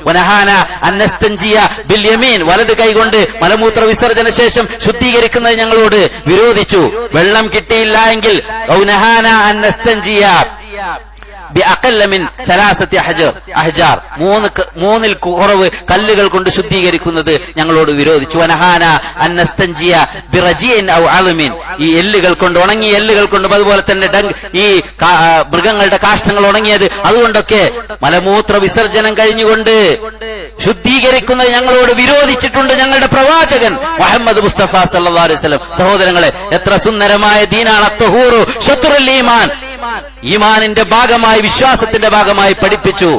വനഹാന അൻ നസ്തൻജിയ ബിൽ യമീൻ, വലത് കൈകൊണ്ട് മലമൂത്ര വിസർജന ശേഷം ശുദ്ധീകരിക്കുന്നത് ഞങ്ങളോട് വിരോധിച്ചു. വെള്ളം കിട്ടിയില്ല എങ്കിൽ ഔ നഹാന അൻ നസ്തൻജിയ ബിഅഖല്ല മിൻ 3 അഹ്ജാർ, മൂന്നിൽ കുറവ് കല്ലുകൾ കൊണ്ട് ശുദ്ധീകരിക്കുന്നത് ഞങ്ങളോട് വിരോധിച്ചു. വനഹാന അൻ നസ്തൻജിയ ബിറജിൻ ഔ അൽമിൻ, ഈ എല്ലുകൾ കൊണ്ട്, ഉണങ്ങിയ എല്ലുകൾ കൊണ്ടും അതുപോലെ തന്നെ ഈ മൃഗങ്ങളുടെ കാഷ്ടങ്ങൾ ഉണങ്ങിയത് അതുകൊണ്ടൊക്കെ മലമൂത്ര വിസർജനം കഴിഞ്ഞുകൊണ്ട് ശുദ്ധീകരിക്കുന്നത് ഞങ്ങളോട് വിരോധിച്ചിട്ടുണ്ട് ഞങ്ങളുടെ പ്രവാചകൻ മുഹമ്മദ് മുസ്തഫ സല്ലല്ലാഹു അലൈഹി വസല്ലം. സഹോദരങ്ങളെ, എത്ര സുന്ദരമായ ദീനാണ് അത്ത്ഹൂറു ശത്റുൽ ഈമാൻ. ഈമാനിന്റെ ഭാഗമായി, വിശ്വാസത്തിന്റെ ഭാഗമായി പഠിപ്പിച്ചു.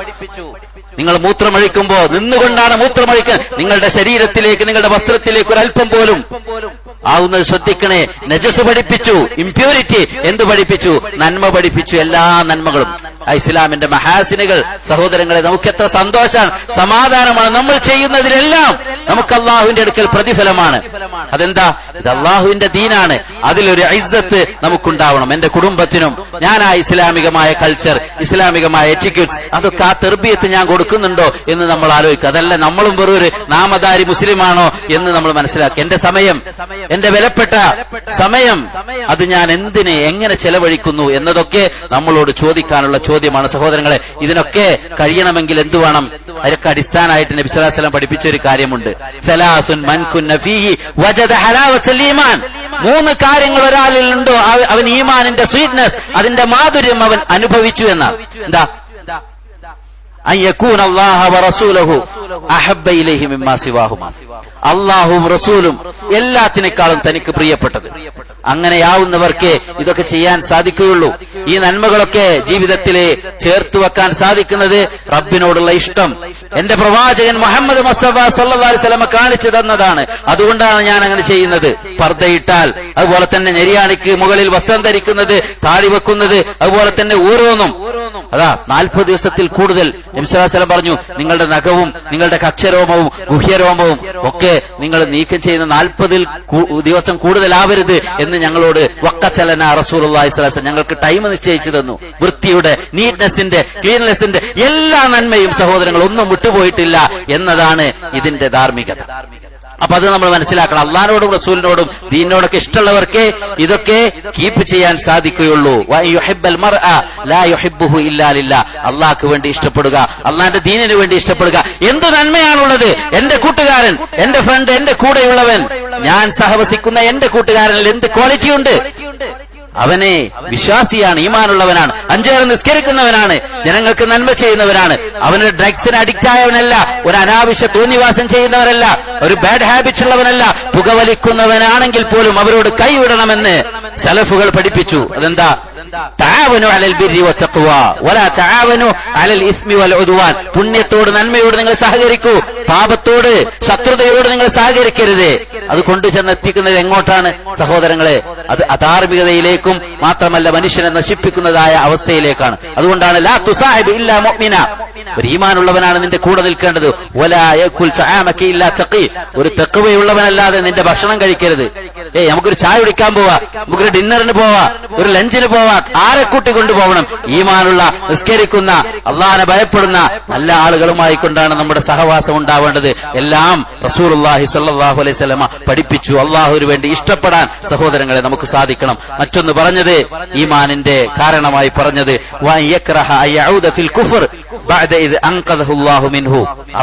നിങ്ങൾ മൂത്രമൊഴിക്കുമ്പോ നിന്നുകൊണ്ടാണ് മൂത്രമൊഴിക്കുന്നത്. നിങ്ങളുടെ ശരീരത്തിലേക്ക്, നിങ്ങളുടെ വസ്ത്രത്തിലേക്ക് ഒരല്പം പോലും ആവുന്നത് ശ്രദ്ധിക്കണേ. നജസ് പഠിപ്പിച്ചു, ഇംപ്യൂരിറ്റി എന്ത് പഠിപ്പിച്ചു? നന്മ പഠിപ്പിച്ചു, എല്ലാ നന്മകളും. ഇസ്ലാമിന്റെ മഹാസിനുകൾ. സഹോദരങ്ങളെ, നമുക്ക് എത്ര സന്തോഷമാണ്, സമാധാനമാണ്. നമ്മൾ ചെയ്യുന്നതിലെല്ലാം നമുക്ക് അള്ളാഹുവിന്റെ അടുക്കൽ പ്രതിഫലമാണ്. അതെന്താ? ഇത് അള്ളാഹുവിന്റെ ദീനാണ്. അതിലൊരു ഇസ്സത്ത് നമുക്കുണ്ടാവണം. എന്റെ കുടുംബത്തിനും ഞാൻ ആ ഇസ്ലാമികമായ കൾച്ചർ, ഇസ്ലാമികമായ എറ്റിക്യൂട്ട്സ്, അതൊക്കെ ആ തെർബിയത്ത് ഞാൻ കൊടുക്കുന്നുണ്ടോ എന്ന് നമ്മൾ ആലോചിക്കുക. അതല്ല നമ്മളും വെറും ഒരു നാമധാരി മുസ്ലിമാണോ എന്ന് നമ്മൾ മനസ്സിലാക്കി. എന്റെ സമയം, എന്റെ വിലപ്പെട്ട സമയം, അത് ഞാൻ എന്തിന്, എങ്ങനെ ചെലവഴിക്കുന്നു എന്നതൊക്കെ നമ്മളോട് ചോദിക്കാനുള്ള ചോദ്യമാണ്. സഹോദരങ്ങളെ, ഇതിനൊക്കെ കഴിയണമെങ്കിൽ എന്തു വേണം? അതിനൊക്കെ അടിസ്ഥാനമായിട്ട് നബി സല്ലല്ലാഹു അലൈഹി വസല്ലം പഠിപ്പിച്ച ഒരു കാര്യമുണ്ട്. സലാസുൻ മൻ കുന്ന ഫീഹി വജദ ഹലാവത്തുൽ ഈമാൻ. 3 കാര്യങ്ങൾ ഒരാളിൽ ഉണ്ടോ അവൻ ഈമാനിന്റെ സ്വീറ്റ്നെസ്, അതിന്റെ മാധുര്യം അവൻ അനുഭവിച്ചു എന്നാണ്. എന്താ? അയ്യകൂന അല്ലാഹ വറസൂലുഹു അഹബ്ബ ഇലൈഹി മിമ്മാ സിവാഹുമാ. അല്ലാഹുവും റസൂലും എല്ലാത്തിനേക്കാളും തനിക്ക് പ്രിയപ്പെട്ടത്. അങ്ങനെയാവുന്നവർക്ക് ഇതൊക്കെ ചെയ്യാൻ സാധിക്കുകയുള്ളൂ. ഈ നന്മകളൊക്കെ ജീവിതത്തിൽ ചേർത്ത് വെക്കാൻ സാധിക്കുന്നത് റബ്ബിനോടുള്ള ഇഷ്ടം. എന്റെ പ്രവാചകൻ മുഹമ്മദ് മുസ്തഫ സല്ലല്ലാഹു അലൈഹി വസല്ലം കാണിച്ചു തന്നതാണ്. അതുകൊണ്ടാണ് ഞാൻ അങ്ങനെ ചെയ്യുന്നത്. പർദ്ദയിട്ടാൽ, അതുപോലെ തന്നെ നെരിയാണിക്ക് മുകളിൽ വസ്ത്രം ധരിക്കുന്നത്, താടി വെക്കുന്നത്, അതുപോലെ തന്നെ ഓരോന്നും അതാ 40 ദിവസത്തിൽ കൂടുതൽ നബി സല്ലല്ലാഹു അലൈഹി വസല്ലം പറഞ്ഞു, നിങ്ങളുടെ നഖവും നിങ്ങളുടെ കക്ഷരോമവും ഗുഹ്യരോമവും ഒക്കെ നിങ്ങൾ നീക്കം ചെയ്യുന്ന 40 ദിവസം കൂടുതലാവരുത് എന്ന് ഞങ്ങളോട് വഖ്തലന റസൂലുള്ളാഹി സ്വല്ലല്ലാഹു അലൈഹി വസല്ലം ഞങ്ങൾക്ക് ടൈം നിശ്ചയിച്ചു തന്നു. വൃത്തിയുടെ, നീറ്റ്നെസിന്റെ, ക്ലീൻനെസിന്റെ എല്ലാ നന്മയും സഹോദരങ്ങൾ ഒന്നും വിട്ടുപോയിട്ടില്ല എന്നതാണ് ഇതിന്റെ ധാർമ്മികത. അപ്പൊ അത് നമ്മൾ മനസ്സിലാക്കണം. അള്ളാഹിനോടും റസൂലിനോടും ദീനിനോടൊക്കെ ഇഷ്ടമുള്ളവർക്ക് ഇതൊക്കെ കീപ്പ് ചെയ്യാൻ സാധിക്കുകയുള്ളൂ. അള്ളാഹ്ക്ക് വേണ്ടി ഇഷ്ടപ്പെടുക, അള്ളാഹിന്റെ ദീനിന് വേണ്ടി ഇഷ്ടപ്പെടുക. എന്ത് നന്മയാണുള്ളത്? എന്റെ കൂട്ടുകാരൻ, എന്റെ ഫ്രണ്ട്, എന്റെ കൂടെയുള്ളവൻ, ഞാൻ സഹവസിക്കുന്ന എന്റെ കൂട്ടുകാരനിൽ എന്ത് ക്വാളിറ്റി ഉണ്ട്? അവനെ വിശ്വാസിയാണ്, ഈമാനുള്ളവനാണ്, 5 നേരം നിസ്കരിക്കുന്നവനാണ്, ജനങ്ങൾക്ക് നന്മ ചെയ്യുന്നവനാണ്. അവന് ഡ്രഗ്സിന് അഡിക്റ്റ് ആയവനല്ല, ഒരു അനാവശ്യ തോന്നിവാസം ചെയ്യുന്നവരല്ല, ഒരു ബാഡ് ഹാബിറ്റ് ഉള്ളവനല്ല. പുകവലിക്കുന്നവനാണെങ്കിൽ പോലും അവരോട് കൈവിടണമെന്ന് സലഫുകൾ പഠിപ്പിച്ചു. അതെന്താ? തആവനു അലൽ ബിർരി വത്തഖ്വ വലാ തആവനു അലൽ ഇസ്മി വൽ ഉദ്വാൻ. പുണ്യത്തോട്, നന്മയോട് നിങ്ങൾ സഹകരിക്കൂ, പാപത്തോട്, ശത്രുതയോട് നിങ്ങൾ സഹകരിക്കരുത്. അത് കൊണ്ടുചെന്നെത്തിക്കുന്നത് എങ്ങോട്ടാണ് സഹോദരങ്ങളെ? അത് അധാർമികതയിലേക്കും മാത്രമല്ല മനുഷ്യനെ നശിപ്പിക്കുന്നതായ അവസ്ഥയിലേക്കാണ്. അതുകൊണ്ടാണ് ലാ തുസാഹിബ് ഇല്ലാ മുഅ്മിന. ഒരു ഈമാനുള്ളവനാണ് നിന്റെ കൂടെ നിൽക്കേണ്ടത്. വലാ യകുൽ തആമക ഇല്ലാ തഖി. ഒരു തഖ്വയുള്ളവനല്ലാതെ നിന്റെ ഭക്ഷണം കഴിക്കരുത്. നമുക്കൊരു ചായ കുടിക്കാൻ പോവാ, നമുക്കൊരു ഡിന്നറിന് പോവാ, ഒരു ലഞ്ചിന് പോവാ, ആരെ കൂട്ടിക്കൊണ്ടു പോകണം? ഈമാനുള്ള, നിസ്കരിക്കുന്ന, അള്ളാഹിനെ ഭയപ്പെടുന്ന നല്ല ആളുകളുമായി കൊണ്ടാണ് നമ്മുടെ സഹവാസം ഉണ്ടാവേണ്ടത്. എല്ലാം റസൂലുള്ളാഹി സ്വല്ലല്ലാഹു അലൈഹി വസല്ലം പഠിപ്പിച്ചു. അള്ളാഹുവിന് വേണ്ടി ഇഷ്ടപ്പെടാൻ സഹോദരങ്ങളെ നമുക്ക് സാധിക്കണം. മറ്റൊന്ന് പറഞ്ഞത്, ഈമാനിന്റെ കാരണമായി പറഞ്ഞത്,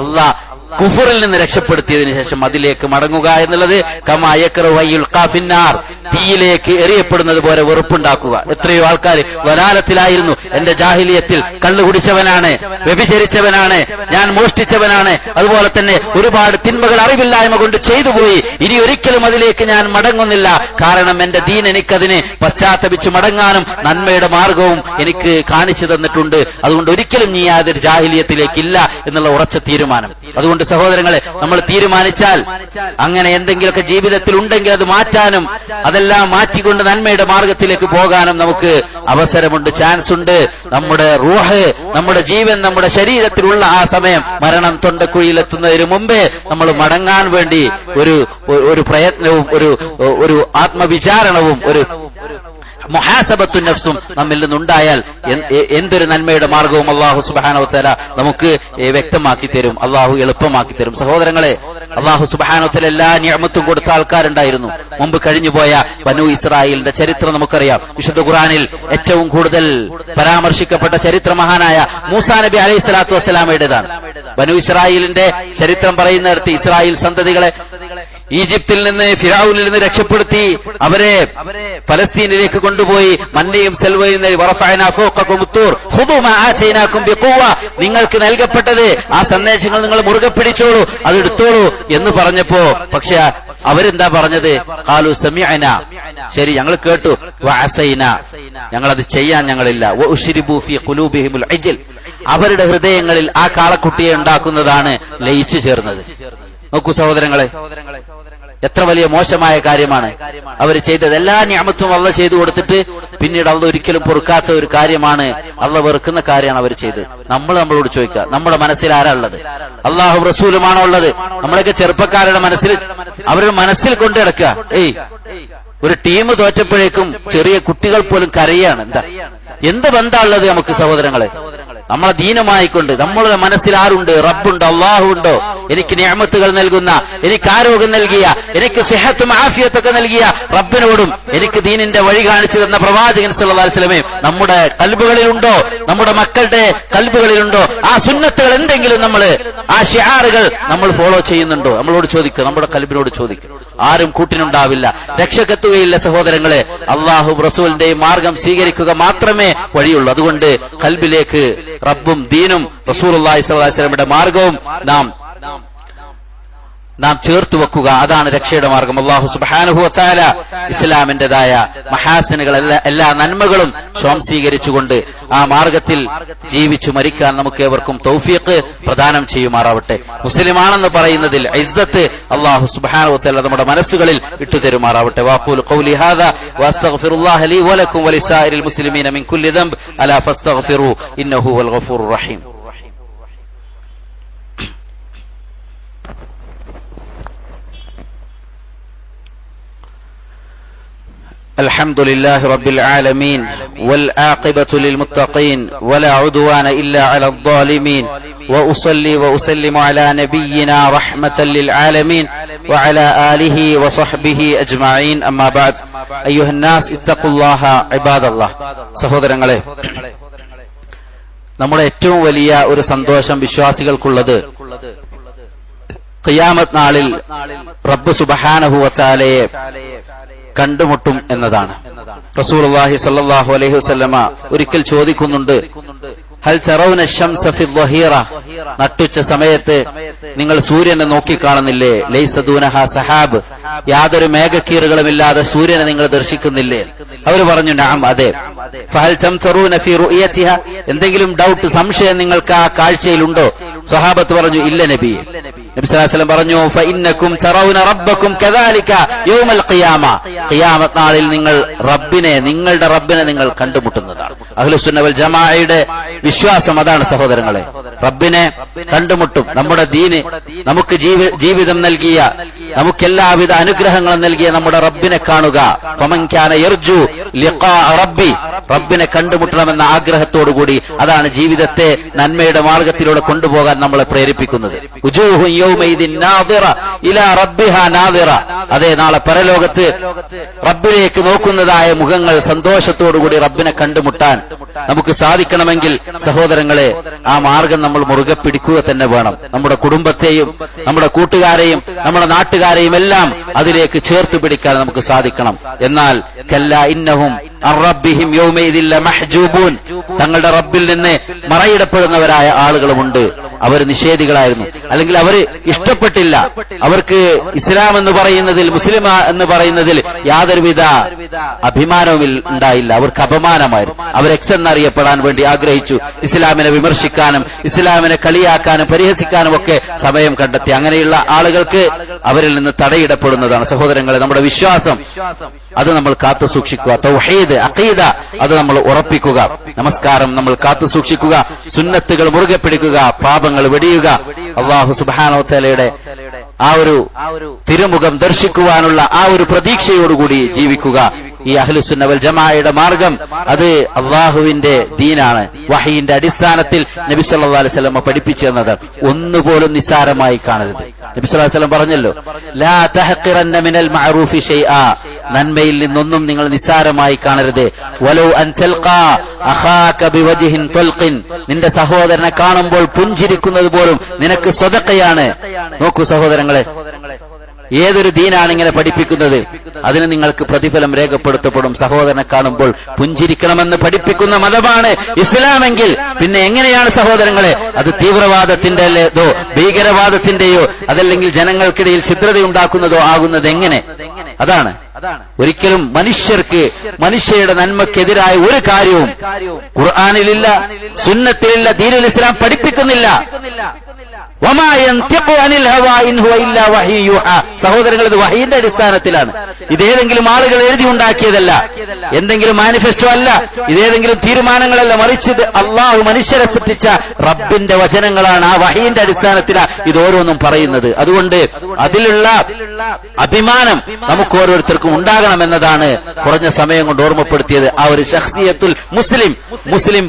അള്ളാഹ് കുഫറിൽ നിന്ന് രക്ഷപ്പെടുത്തിയതിനു ശേഷം അതിലേക്ക് മടങ്ങുക എന്നുള്ളത്, കമാ യക്റഹു ഖാഫിന്നാർ, തീയിലേക്ക് എറിയപ്പെടുന്നത് പോലെ വെറുപ്പുണ്ടാക്കുക. എത്രയോ ആൾക്കാർ വലാലത്തിലായിരുന്നു. എന്റെ ജാഹിലിയത്തിൽ കള്ളു കുടിച്ചവനാണ്, വ്യഭിചരിച്ചവനാണ്, ഞാൻ മോഷ്ടിച്ചവനാണ്, അതുപോലെ തന്നെ ഒരുപാട് തിന്മകൾ അറിവില്ലായ്മ കൊണ്ട് ചെയ്തു പോയി, ഇനി ഒരിക്കലും അതിലേക്ക് ഞാൻ മടങ്ങുന്നില്ല. കാരണം എന്റെ ദീൻ എനിക്കതിന് പശ്ചാത്തപിച്ച് മടങ്ങാനും നന്മയുടെ മാർഗവും എനിക്ക് കാണിച്ചു തന്നിട്ടുണ്ട്. അതുകൊണ്ട് ഒരിക്കലും നീ യാതൊരു ജാഹിലിയത്തിലേക്കില്ല എന്നുള്ള ഉറച്ച തീരുമാനം. അതുകൊണ്ട് സഹോദരങ്ങളെ, നമ്മൾ തീരുമാനിച്ചാൽ അങ്ങനെ എന്തെങ്കിലുമൊക്കെ ജീവിതത്തിൽ ഉണ്ടെങ്കിൽ അത് മാറ്റാനും അതെല്ലാം മാറ്റിക്കൊണ്ട് നന്മയുടെ മാർഗത്തിലേക്ക് പോകാനും നമുക്ക് അവസരമുണ്ട്, ചാൻസ് ഉണ്ട്. നമ്മുടെ റൂഹ്, നമ്മുടെ ജീവൻ, നമ്മുടെ ശരീരത്തിലുള്ള ആ സമയം, മരണം തൊണ്ടക്കുഴിയിലെത്തുന്നതിന് മുമ്പേ നമ്മൾ മടങ്ങാൻ വേണ്ടി ഒരു പ്രയത്നവും ഒരു ആത്മവിചാരണവും ഒരു മുഹാസബത്തു നഫ്സും നമ്മിൽ നിന്നുണ്ടായാൽ എന്തൊരു നന്മയുടെ മാർഗവും അല്ലാഹു സുബ്ഹാനഹു വ തആല നമുക്ക് വ്യക്തമാക്കി തരും, അല്ലാഹു എളുപ്പമാക്കി തരും. സഹോദരങ്ങളെ, അല്ലാഹു സുബ്ഹാനഹു വ തആല എല്ലാ നിഅമത്തും കൊടുത്ത ആൾക്കാരുണ്ടായിരുന്നു. മുമ്പ് കഴിഞ്ഞുപോയ ബനൂ ഇസ്രായേലിന്റെ ചരിത്രം നമുക്കറിയാം. വിശുദ്ധ ഖുർആനിൽ ഏറ്റവും കൂടുതൽ പരാമർശിക്കപ്പെട്ട ചരിത്ര മഹാനായ മൂസാ നബി അലൈഹി സ്വലാത്തു വസ്സലാമയുടേതാണ്. ബനൂ ഇസ്രായേലിന്റെ ചരിത്രം പറയുന്നിടത്ത് ഇസ്രായേൽ സന്തതികളെ ഈജിപ്തിൽ നിന്ന് ഫിറഔനിൽ നിന്ന് രക്ഷപ്പെടുത്തി അവരെ ഫലസ്തീനിലേക്ക് കൊണ്ടുപോയി മന്നയും സെൽവയും നിങ്ങൾക്ക് നൽകപ്പെട്ടത് ആ സന്ദേശങ്ങൾ നിങ്ങൾ മുറുകെ പിടിച്ചോളൂ, അത് എടുത്തോളൂ എന്ന് പറഞ്ഞപ്പോ പക്ഷെ അവരെന്താ പറഞ്ഞത്? ഖാലു സമിഅന, ശരി ഞങ്ങൾ കേട്ടു, വഅസൈന, ഞങ്ങളത് ചെയ്യാൻ ഞങ്ങളില്ല. വഉശ്രിബു ഫീ ഖുലൂബിഹിമുൽ ഇജ്ൽ, അവരുടെ ഹൃദയങ്ങളിൽ ആ കാളക്കുട്ടിയെ ഉണ്ടാക്കുന്നതാണ് ലയിച്ചു ചേർന്നത്. നോക്കൂ സഹോദരങ്ങളെ, എത്ര വലിയ മോശമായ കാര്യമാണ് അവർ ചെയ്തത്. എല്ലാ നിഅമത്തും അള്ളാഹ് ചെയ്തു കൊടുത്തിട്ട് പിന്നീട് അള്ളാഹ് ഒരിക്കലും പൊറുക്കാത്ത ഒരു കാര്യമാണ്, അള്ളാഹ് വെറുക്കുന്ന കാര്യമാണ് അവർ ചെയ്തത്. നമ്മളോട് ചോദിക്കുക, നമ്മുടെ മനസ്സിൽ ആരാ ഉള്ളത്? അള്ളാഹു റസൂലുമാണോ ഉള്ളത്? നമ്മളൊക്കെ ചെറുപ്പക്കാരുടെ മനസ്സിൽ, അവരുടെ മനസ്സിൽ കൊണ്ടു നടക്കുക. ഒരു ടീം തോറ്റപ്പോഴേക്കും ചെറിയ കുട്ടികൾ പോലും കരയാണ്. എന്ത് ബന്ധമുള്ളത് നമുക്ക് സഹോദരങ്ങളെ? നമ്മളെ ദീനമായിക്കൊണ്ട് നമ്മളുടെ മനസ്സിൽ ആരുണ്ട്? റബ്ബുണ്ട്, അള്ളാഹു ഉണ്ടോ? എനിക്ക് നിഅമത്തുകൾ നൽകുന്ന, എനിക്ക് ആരോഗ്യം നൽകിയ, എനിക്ക് സിഹത്തും ആഫിയത്തൊക്കെ നൽകിയ റബ്ബിനോടും എനിക്ക് ദീനിന്റെ വഴി കാണിച്ചു തന്ന പ്രവാചകൻ സല്ലല്ലാഹു അലൈഹി വസല്ലമയും നമ്മുടെ കൽബുകളിലുണ്ടോ? നമ്മുടെ മക്കളുടെ കൽബുകളിലുണ്ടോ? ആ സുന്നത്തുകൾ എന്തെങ്കിലും ആ ശിആറുകൾ നമ്മൾ ഫോളോ ചെയ്യുന്നുണ്ടോ? നമ്മളോട് ചോദിക്കുക, നമ്മുടെ കൽബിനോട് ചോദിക്കുക. ആരും കൂട്ടിനുണ്ടാവില്ല, രക്ഷക്കെത്തുകയില്ല സഹോദരങ്ങളെ. അള്ളാഹു റസൂലിന്റെയും മാർഗം സ്വീകരിക്കുക മാത്രമേ വഴിയുള്ളൂ. അതുകൊണ്ട് കൽബിലേക്ക് റബ്ബും ദീനും റസൂലുള്ളാഹി സ്വല്ലല്ലാഹു അലൈഹി വസല്ലമയുടെ മാർഗവും നാം ചേർത്തു വെക്കുക. അതാണ് രക്ഷയുടെ മാർഗം. അല്ലാഹു സുബ്ഹാനഹു വ തആല ഇസ്ലാമിന്റേതായ മഹാസിനുകൾ, എല്ലാ നന്മകളും സ്വാംശീകരിച്ചുകൊണ്ട് ആ മാർഗത്തിൽ ജീവിച്ചു മരിക്കാൻ നമുക്ക് ഏവർക്കും തൗഫീഖ് പ്രദാനം ചെയ്യുമാറാവട്ടെ. മുസ്ലിമാണെന്ന് പറയുന്നതിൽ ഇസ്സത്ത് അല്ലാഹു സുബ്ഹാനഹു വ തആല നമ്മുടെ മനസ്സുകളിൽ ഇട്ടുതരുമാറാവട്ടെ. വഖൂലു ഖൗലി ഹാദാ വഅസ്തഗ്ഫിറുല്ലാഹ ലീ വലക്കും വലിസായിരിൽ മുസ്ലിമീന മിൻ കുല്ലി ദംബ് അലാ ഫസ്തഗ്ഫിറൂ ഇന്നഹു വൽ ഗഫൂറുർ റഹീം. الحمد لله رب العالمين والعاقبة للمتقين ولا عدوان إلا على الظالمين وأصلي وأسلم على نبينا رحمة للعالمين وعلى آله وصحبه أجمعين أما بعد أيها الناس اتقوا الله عباد الله. സഹോദരങ്ങളെ, നമ്മുടെ ഏറ്റവും വലിയ ഒരു സന്തോഷം വിശ്വാസികൾക്കുള്ളത് ഖിയാമത്ത് നാളിൽ റബ്ബ് സുബ്ഹാനഹു വ തആലയെ കണ്ടുമുട്ടും എന്നതാണ്. റസൂലുള്ളാഹി സ്വല്ലല്ലാഹു അലൈഹി വസല്ലമ ഒരിക്കൽ ചോദിക്കുന്നുണ്ട്, ഹൽ തറൗന ശംസ ഫി ളഹീറ, നട്ടുച്ച സമയത്ത് നിങ്ങൾ സൂര്യനെ നോക്കിക്കാണുന്നില്ലേ? ലൈസ ദൂനഹാ സഹാബ്, യാതൊരു മേഘക്കീറുകളുമില്ലാതെ സൂര്യനെ നിങ്ങൾ ദർശിക്കുന്നില്ലേ? അവർ പറഞ്ഞു നഅം, അതെ. ഫഹൽ തംതറൂന ഫി റുയതിഹ, എന്തെങ്കിലും ഡൗട്ട്, സംശയം നിങ്ങൾക്ക് ആ കാഴ്ചയിലുണ്ടോ? സ്വഹാബത്ത് പറഞ്ഞു ഇല്ല നബിയെ. നബി സല്ലല്ലാഹു അലൈഹി വസല്ലം പറഞ്ഞു ഫഇന്നകും തറൗന റബ്ബകും കദാലിക യൗമൽ ഖിയാമ, ഖിയാമത്ത് നാളിൽ നിങ്ങൾ നിങ്ങളുടെ റബ്ബിനെ നിങ്ങൾ കണ്ടുമുട്ടുന്നതാണ്. അഹ്ലുസുന്ന വൽ ജമാഅയുടെ വിശ്വാസം അതാണ് സഹോദരങ്ങളെ. റബ്ബിനെ കണ്ടുമുട്ടും. നമ്മുടെ ദീന്, നമുക്ക് ജീവിതം നൽകിയ, നമുക്ക് എല്ലാവിധ അനുഗ്രഹങ്ങളും നൽകിയ നമ്മുടെ റബ്ബിനെ കാണുക. ഫമൻ കാന യർജു ലിഖാ റബ്ബി, റബ്ബിനെ കണ്ടുമുട്ടണമെന്ന ആഗ്രഹത്തോടുകൂടി അതാണ് ജീവിതത്തെ നന്മയുടെ മാർഗത്തിലൂടെ കൊണ്ടുപോകാൻ നമ്മളെ പ്രേരിപ്പിക്കുന്നത്. ഉജൂഹുൻ യൗമൈദിൻ നാദിറ ഇലാ റബ്ബിഹാ നാദിറ, അതേ നാളെ പരലോകത്ത് റബ്ബിലേക്ക് നോക്കുന്നതായ മുഖങ്ങൾ സന്തോഷത്തോടുകൂടി റബ്ബിനെ കണ്ടുമുട്ടാൻ നമുക്ക് സാധിക്കണമെങ്കിൽ സഹോദരങ്ങളെ ആ മാർഗം നമ്മൾ മുറുകെ പിടിക്കുക തന്നെ വേണം. നമ്മുടെ കുടുംബത്തെയും നമ്മുടെ കൂട്ടുകാരെയും നമ്മുടെ നാട്ടുകാരെയും എല്ലാം അതിലേക്ക് ചേർത്ത് പിടിക്കാൻ നമുക്ക് സാധിക്കണം. എന്നാൽ കല്ലാ ഇന്നഹും അൻ റബ്ബിഹിം യൗമൈദിൻ ലമഹ്ജൂബൂൻ, തങ്ങളുടെ റബ്ബിൽ നിന്ന് മറയിടപ്പെടുന്നവരായ ആളുകളുമുണ്ട്. അവർ നിഷേധികളായിരുന്നു, അല്ലെങ്കിൽ അവർ ഇഷ്ടപ്പെട്ടില്ല, അവർക്ക് ഇസ്ലാം എന്ന് പറയുന്നതിൽ, മുസ്ലിം എന്ന് പറയുന്നതിൽ യാതൊരുവിധ അഭിമാനവും ഉണ്ടായില്ല. അവർക്ക് അപമാനമായിരുന്നു. അവർ എക്സ് എന്നറിയപ്പെടാൻ വേണ്ടി ആഗ്രഹിച്ചു. ഇസ്ലാമിനെ വിമർശിക്കാനും ഇസ്ലാമിനെ കളിയാക്കാനും പരിഹസിക്കാനും ഒക്കെ സമയം കണ്ടെത്തി. അങ്ങനെയുള്ള ആളുകൾക്ക് അവരിൽ നിന്ന് തടയിടപ്പെടുന്നതാണ്. സഹോദരങ്ങളെ, നമ്മുടെ വിശ്വാസം അത് നമ്മൾ കാത്തു സൂക്ഷിക്കുക. തൗഹീദ്, അഖീദ അത് നമ്മൾ ഉറപ്പിക്കുക. നമസ്കാരം നമ്മൾ കാത്തു സൂക്ഷിക്കുക. സുന്നത്തുകൾ മുറുകെ പിടിക്കുക. പാപങ്ങൾ വെടിയുക. അല്ലാഹു സുബ്ഹാനഹു വ തആലയുടെ ആ ഒരു തിരുമുഖം ദർശിക്കുവാനുള്ള ആ ഒരു പ്രതീക്ഷയോടുകൂടി ജീവിക്കുക. ഈ അഹ്ലുസുന്ന വൽ ജമാഅയുടെ മാർഗം അത് അള്ളാഹുവിന്റെ ദീനാണ്. വഹയിന്റെ അടിസ്ഥാനത്തിൽ നബി സല്ലല്ലാഹു അലൈഹി വസല്ലം പഠിപ്പിച്ചു തന്നത് ഒന്നുപോലും നിസ്സാരമായി കാണരുത്. നബി സല്ലല്ലാഹു അലൈഹി വസല്ലം പറഞ്ഞല്ലോ, ലാ തഹഖിറന്ന മിനൽ മഅറൂഫി ഷൈആ, നന്മയിൽ നിന്നൊന്നും നിങ്ങൾ നിസ്സാരമായി കാണരുത്. വലൗ അൻ തൽഖാ അഖാക ബിവജ്ഹിൻ തൽഖിൻ, നിന്റെ സഹോദരനെ കാണുമ്പോൾ പുഞ്ചിരിക്കുന്നത് പോലും നിനക്ക് സദഖയാണ്. നോക്കൂ സഹോദരങ്ങളെ, ഏതൊരു ദീനാണ് ഇങ്ങനെ പഠിപ്പിക്കുന്നത്, അതിന് നിങ്ങൾക്ക് പ്രതിഫലം രേഖപ്പെടുത്തപ്പെടും. സഹോദരനെ കാണുമ്പോൾ പുഞ്ചിരിക്കണമെന്ന് പഠിപ്പിക്കുന്ന മതമാണ് ഇസ്ലാമെങ്കിൽ പിന്നെ എങ്ങനെയാണ് സഹോദരങ്ങളെ അത് തീവ്രവാദത്തിന്റെയോ ഭീകരവാദത്തിന്റെയോ അതല്ലെങ്കിൽ ജനങ്ങൾക്കിടയിൽ ഛിദ്രതയുണ്ടാക്കുന്നതോ ആകുന്നത് എങ്ങനെ? അതാണ് ഒരിക്കലും മനുഷ്യരുടെ നന്മക്കെതിരായ ഒരു കാര്യവും ഖുർആനിലില്ല, സുന്നത്തിലില്ല, ദീനുൽ ഇസ്ലാം പഠിപ്പിക്കുന്നില്ല. സഹോദരങ്ങൾ, ഇത് വഹീന്റെ അടിസ്ഥാനത്തിലാണ്. ഇതേതെങ്കിലും ആളുകൾ എഴുതി ഉണ്ടാക്കിയതല്ല, എന്തെങ്കിലും മാനിഫെസ്റ്റോ അല്ല, ഇതേതെങ്കിലും തീരുമാനങ്ങളല്ല, മറിച്ച് അള്ളാഹു മനുഷ്യരെ സൃഷ്ടിച്ച റബ്ബിന്റെ വചനങ്ങളാണ്. ആ വഹീന്റെ അടിസ്ഥാനത്തിലാണ് ഇതോരോന്നും പറയുന്നത്. അതുകൊണ്ട് അതിലുള്ള അഭിമാനം നമുക്ക് ഓരോരുത്തർക്കും ഉണ്ടാകണമെന്നതാണ് കുറഞ്ഞ സമയം കൊണ്ട് ഓർമ്മപ്പെടുത്തിയത്. ആ ഒരു ശഖ്സിയത്തുൽ മുസ്ലിം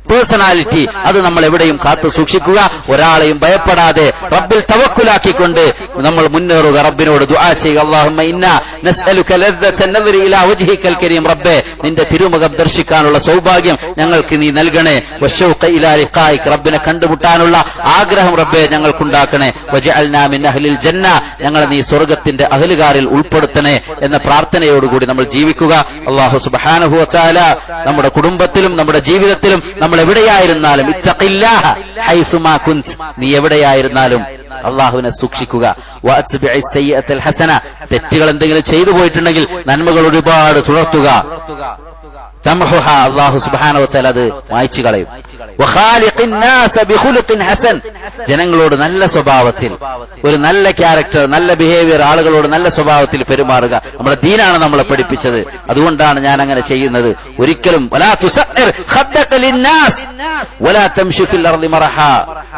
പേഴ്സണാലിറ്റി അത് നമ്മൾ എവിടെയും കാത്തു സൂക്ഷിക്കുക. ഒരാളെയും ഭയപ്പെടാതെ റബ്ബിൽ തവക്കുലാക്കിക്കൊണ്ട് നമ്മൾ മുന്നേറുക, റബ്ബിനോട് ദുആ ചെയ്യുക. അല്ലാഹുമ്മ ഇന്നാ നസ്അലുക ലദ്ദത നദരി ഇലാ വജ്ഹിക്കൽ കരീം, റബ്ബേ നിന്റെ തിരുമുഖം ദർശിക്കാനുള്ള സൗഭാഗ്യം ഞങ്ങൾക്ക് നീ നൽകണേ. വശൗഖ ഇലാ ലിഖായിക, റബ്ബിനെ കണ്ടുമുട്ടാനുള്ള ആഗ്രഹം റബ്ബേ ഞങ്ങൾക്കുണ്ടാക്കണേ. വജഅൽനാ മിൻ അഹ്ലിൽ ജന്ന, ഞങ്ങളെ നീ സ്വർഗ്ഗത്തിന്റെ അഹ്ലുകാരിൽ ഉൾപ്പെടുത്തണേ എന്ന പ്രാർത്ഥനയോടുകൂടി നമ്മൾ ജീവിക്കുക. അല്ലാഹു സുബ്ഹാനഹു വ തആല നമ്മുടെ കുടുംബത്തിലും നമ്മുടെ ജീവിതത്തിലും നമ്മൾ എവിടെയായിരുന്നാലും ഇത്തഖില്ലാഹ ഹൈസുമാ കുൻത്, നീ എവിടെയായിരുന്നാലും അള്ളാഹുവിനെ സൂക്ഷിക്കുക. വഅത്ബിഇസ് സയ്യിഅത്തൽ ഹസന, തെറ്റുകൾ എന്തെങ്കിലും ചെയ്തു പോയിട്ടുണ്ടെങ്കിൽ നന്മകൾ ഒരുപാട് തുടർത്തുക. തംഹുഹ, അല്ലാഹു സുബ്ഹാനഹു വ തആല അത് മായ്ച്ചു കളയും. വഖാലിഖിൻ നാസ ബിഖുലുഖിൻ ഹസൻ, ജനങ്ങളോട് നല്ല സ്വഭാവത്തിൽ, ഒരു നല്ല ക്യാരക്ടർ, നല്ല ബിഹേവിയർ, ആളുകളോട് നല്ല സ്വഭാവത്തിൽ പെരുമാറുക. നമ്മുടെ ദീനാണ് നമ്മളെ പഠിപ്പിച്ചത്. അതുകൊണ്ടാണ് ഞാൻ അങ്ങനെ ചെയ്യുന്നത്. ഒരിക്കലും വലാ തുസഇർ ഖദ്ദക ലിന്നാസ് വലാ തംശി ഫിൽ അർളി മറഹ,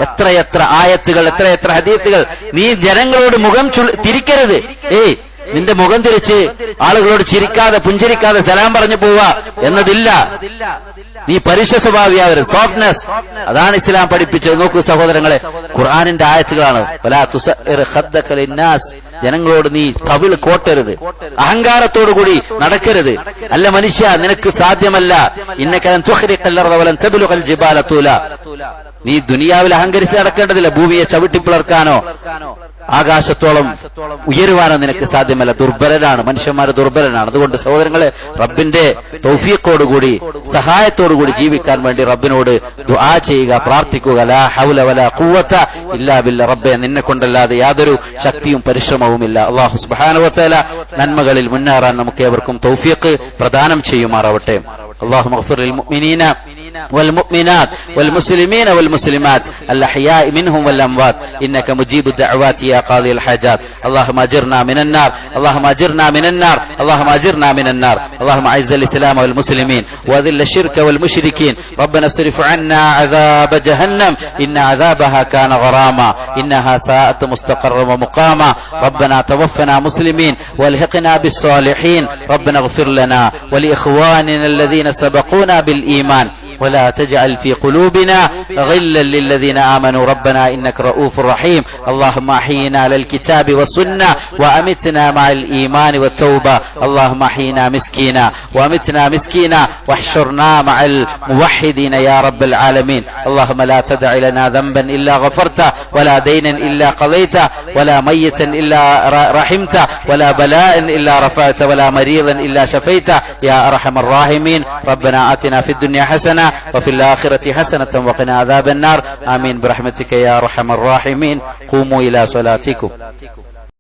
എത്രയെത്ര ആയത്തുകൾ, എത്രയെത്ര ഹദീസുകൾ. നീ ജനങ്ങളോട് മുഖം തിരിക്കരുത്. നിന്റെ മുഖം തിരിച്ച് ആളുകളോട് ചിരിക്കാതെ പുഞ്ചിരിക്കാതെ സലാം പറഞ്ഞു പോവുക എന്നതില്ല. നീ പരുഷ സ്വഭാവിയാവരുത്, സോഫ്റ്റ്നെസ്, അതാണ് ഇസ്ലാം പഠിപ്പിച്ചത്. നോക്കൂ സഹോദരങ്ങളെ, ഖുർആനിന്റെ ആയത്തുകളാണ്. വലാ തുസഇർ ഖദ്ദക ലിന്നാസ്, ജനങ്ങളോട് നീ കവിൾ കോട്ടരുത്, അഹങ്കാരത്തോടുകൂടി നടക്കരുത്. അല്ല മനുഷ്യ, നിനക്ക് സാധ്യമല്ല. ഇന്നക ലൻ തുഖ്രിഖൽ അർദ വലൻ തബ്ലുഗൽ ജിബാല തൂല, നീ ദുനിയാവിൽ അഹങ്കരിച്ച് നടക്കേണ്ടതില്ല. ഭൂമിയെ ചവിട്ടിപ്പിളർക്കാനോ ആകാശത്തോളം ഉയരുവാനോ നിനക്ക് സാധ്യമല്ല. ദുർബലനാണ്, മനുഷ്യന്മാര് ദുർബലനാണ്. അതുകൊണ്ട് സഹോദരങ്ങളെ, റബ്ബിന്റെ തൗഫീഖോടുകൂടി സഹായത്തോടുകൂടി ജീവിക്കാൻ വേണ്ടി റബ്ബിനോട് ദുആ ചെയ്യുക, പ്രാർത്ഥിക്കുക. ലാ ഹൗല വലാ ഖുവത ഇല്ലാ ബില്ലാ, റബ്ബേ നിന്നെ കൊണ്ടല്ലാതെ യാതൊരു ശക്തിയും പരിശ്രമവുമില്ല. അല്ലാഹു സുബ്ഹാനഹു വ തആല നന്മകളിൽ മുന്നേറാൻ നമുക്ക് ഏവർക്കും തൗഫീഖ് പ്രദാനം ചെയ്യുമാറാവട്ടെ. اللهم اغفر للمؤمنين والمؤمنات والمسلمين والمسلمات الأحياء منهم والأموات إنك مجيب الدعوات يا قاضي الحاجات. اللهم أجرنا من النار، اللهم أجرنا من النار، اللهم أجرنا من النار. اللهم أعز الإسلام والمسلمين وأذل الشرك والمشركين. ربنا اصرف عنا عذاب جهنم إن عذابها كان غراما إنها ساءت مستقرا ومقاما. ربنا توفنا مسلمين والحقنا بالصالحين. ربنا اغفر لنا ولإخواننا الذين سبقونا بالإيمان ولا تجعل في قلوبنا غلا للذين آمنوا ربنا إنك رؤوف رحيم. اللهم أحينا على الكتاب والسنة وأمتنا مع الإيمان والتوبة. اللهم أحينا مسكينا وأمتنا مسكينا واحشرنا مع الموحدين يا رب العالمين. اللهم لا تدع لنا ذنبا إلا غفرته ولا دينا إلا قضيته ولا ميتا إلا رحمته ولا بلاء إلا رفعته ولا مريضا إلا شفيته يا أرحم الراحمين. ربنا آتنا في الدنيا حسنة وفي الآخرة حسنة وقنا عذاب النار. آمين برحمتك يا أرحم الراحمين. قوموا إلى صلاتكم.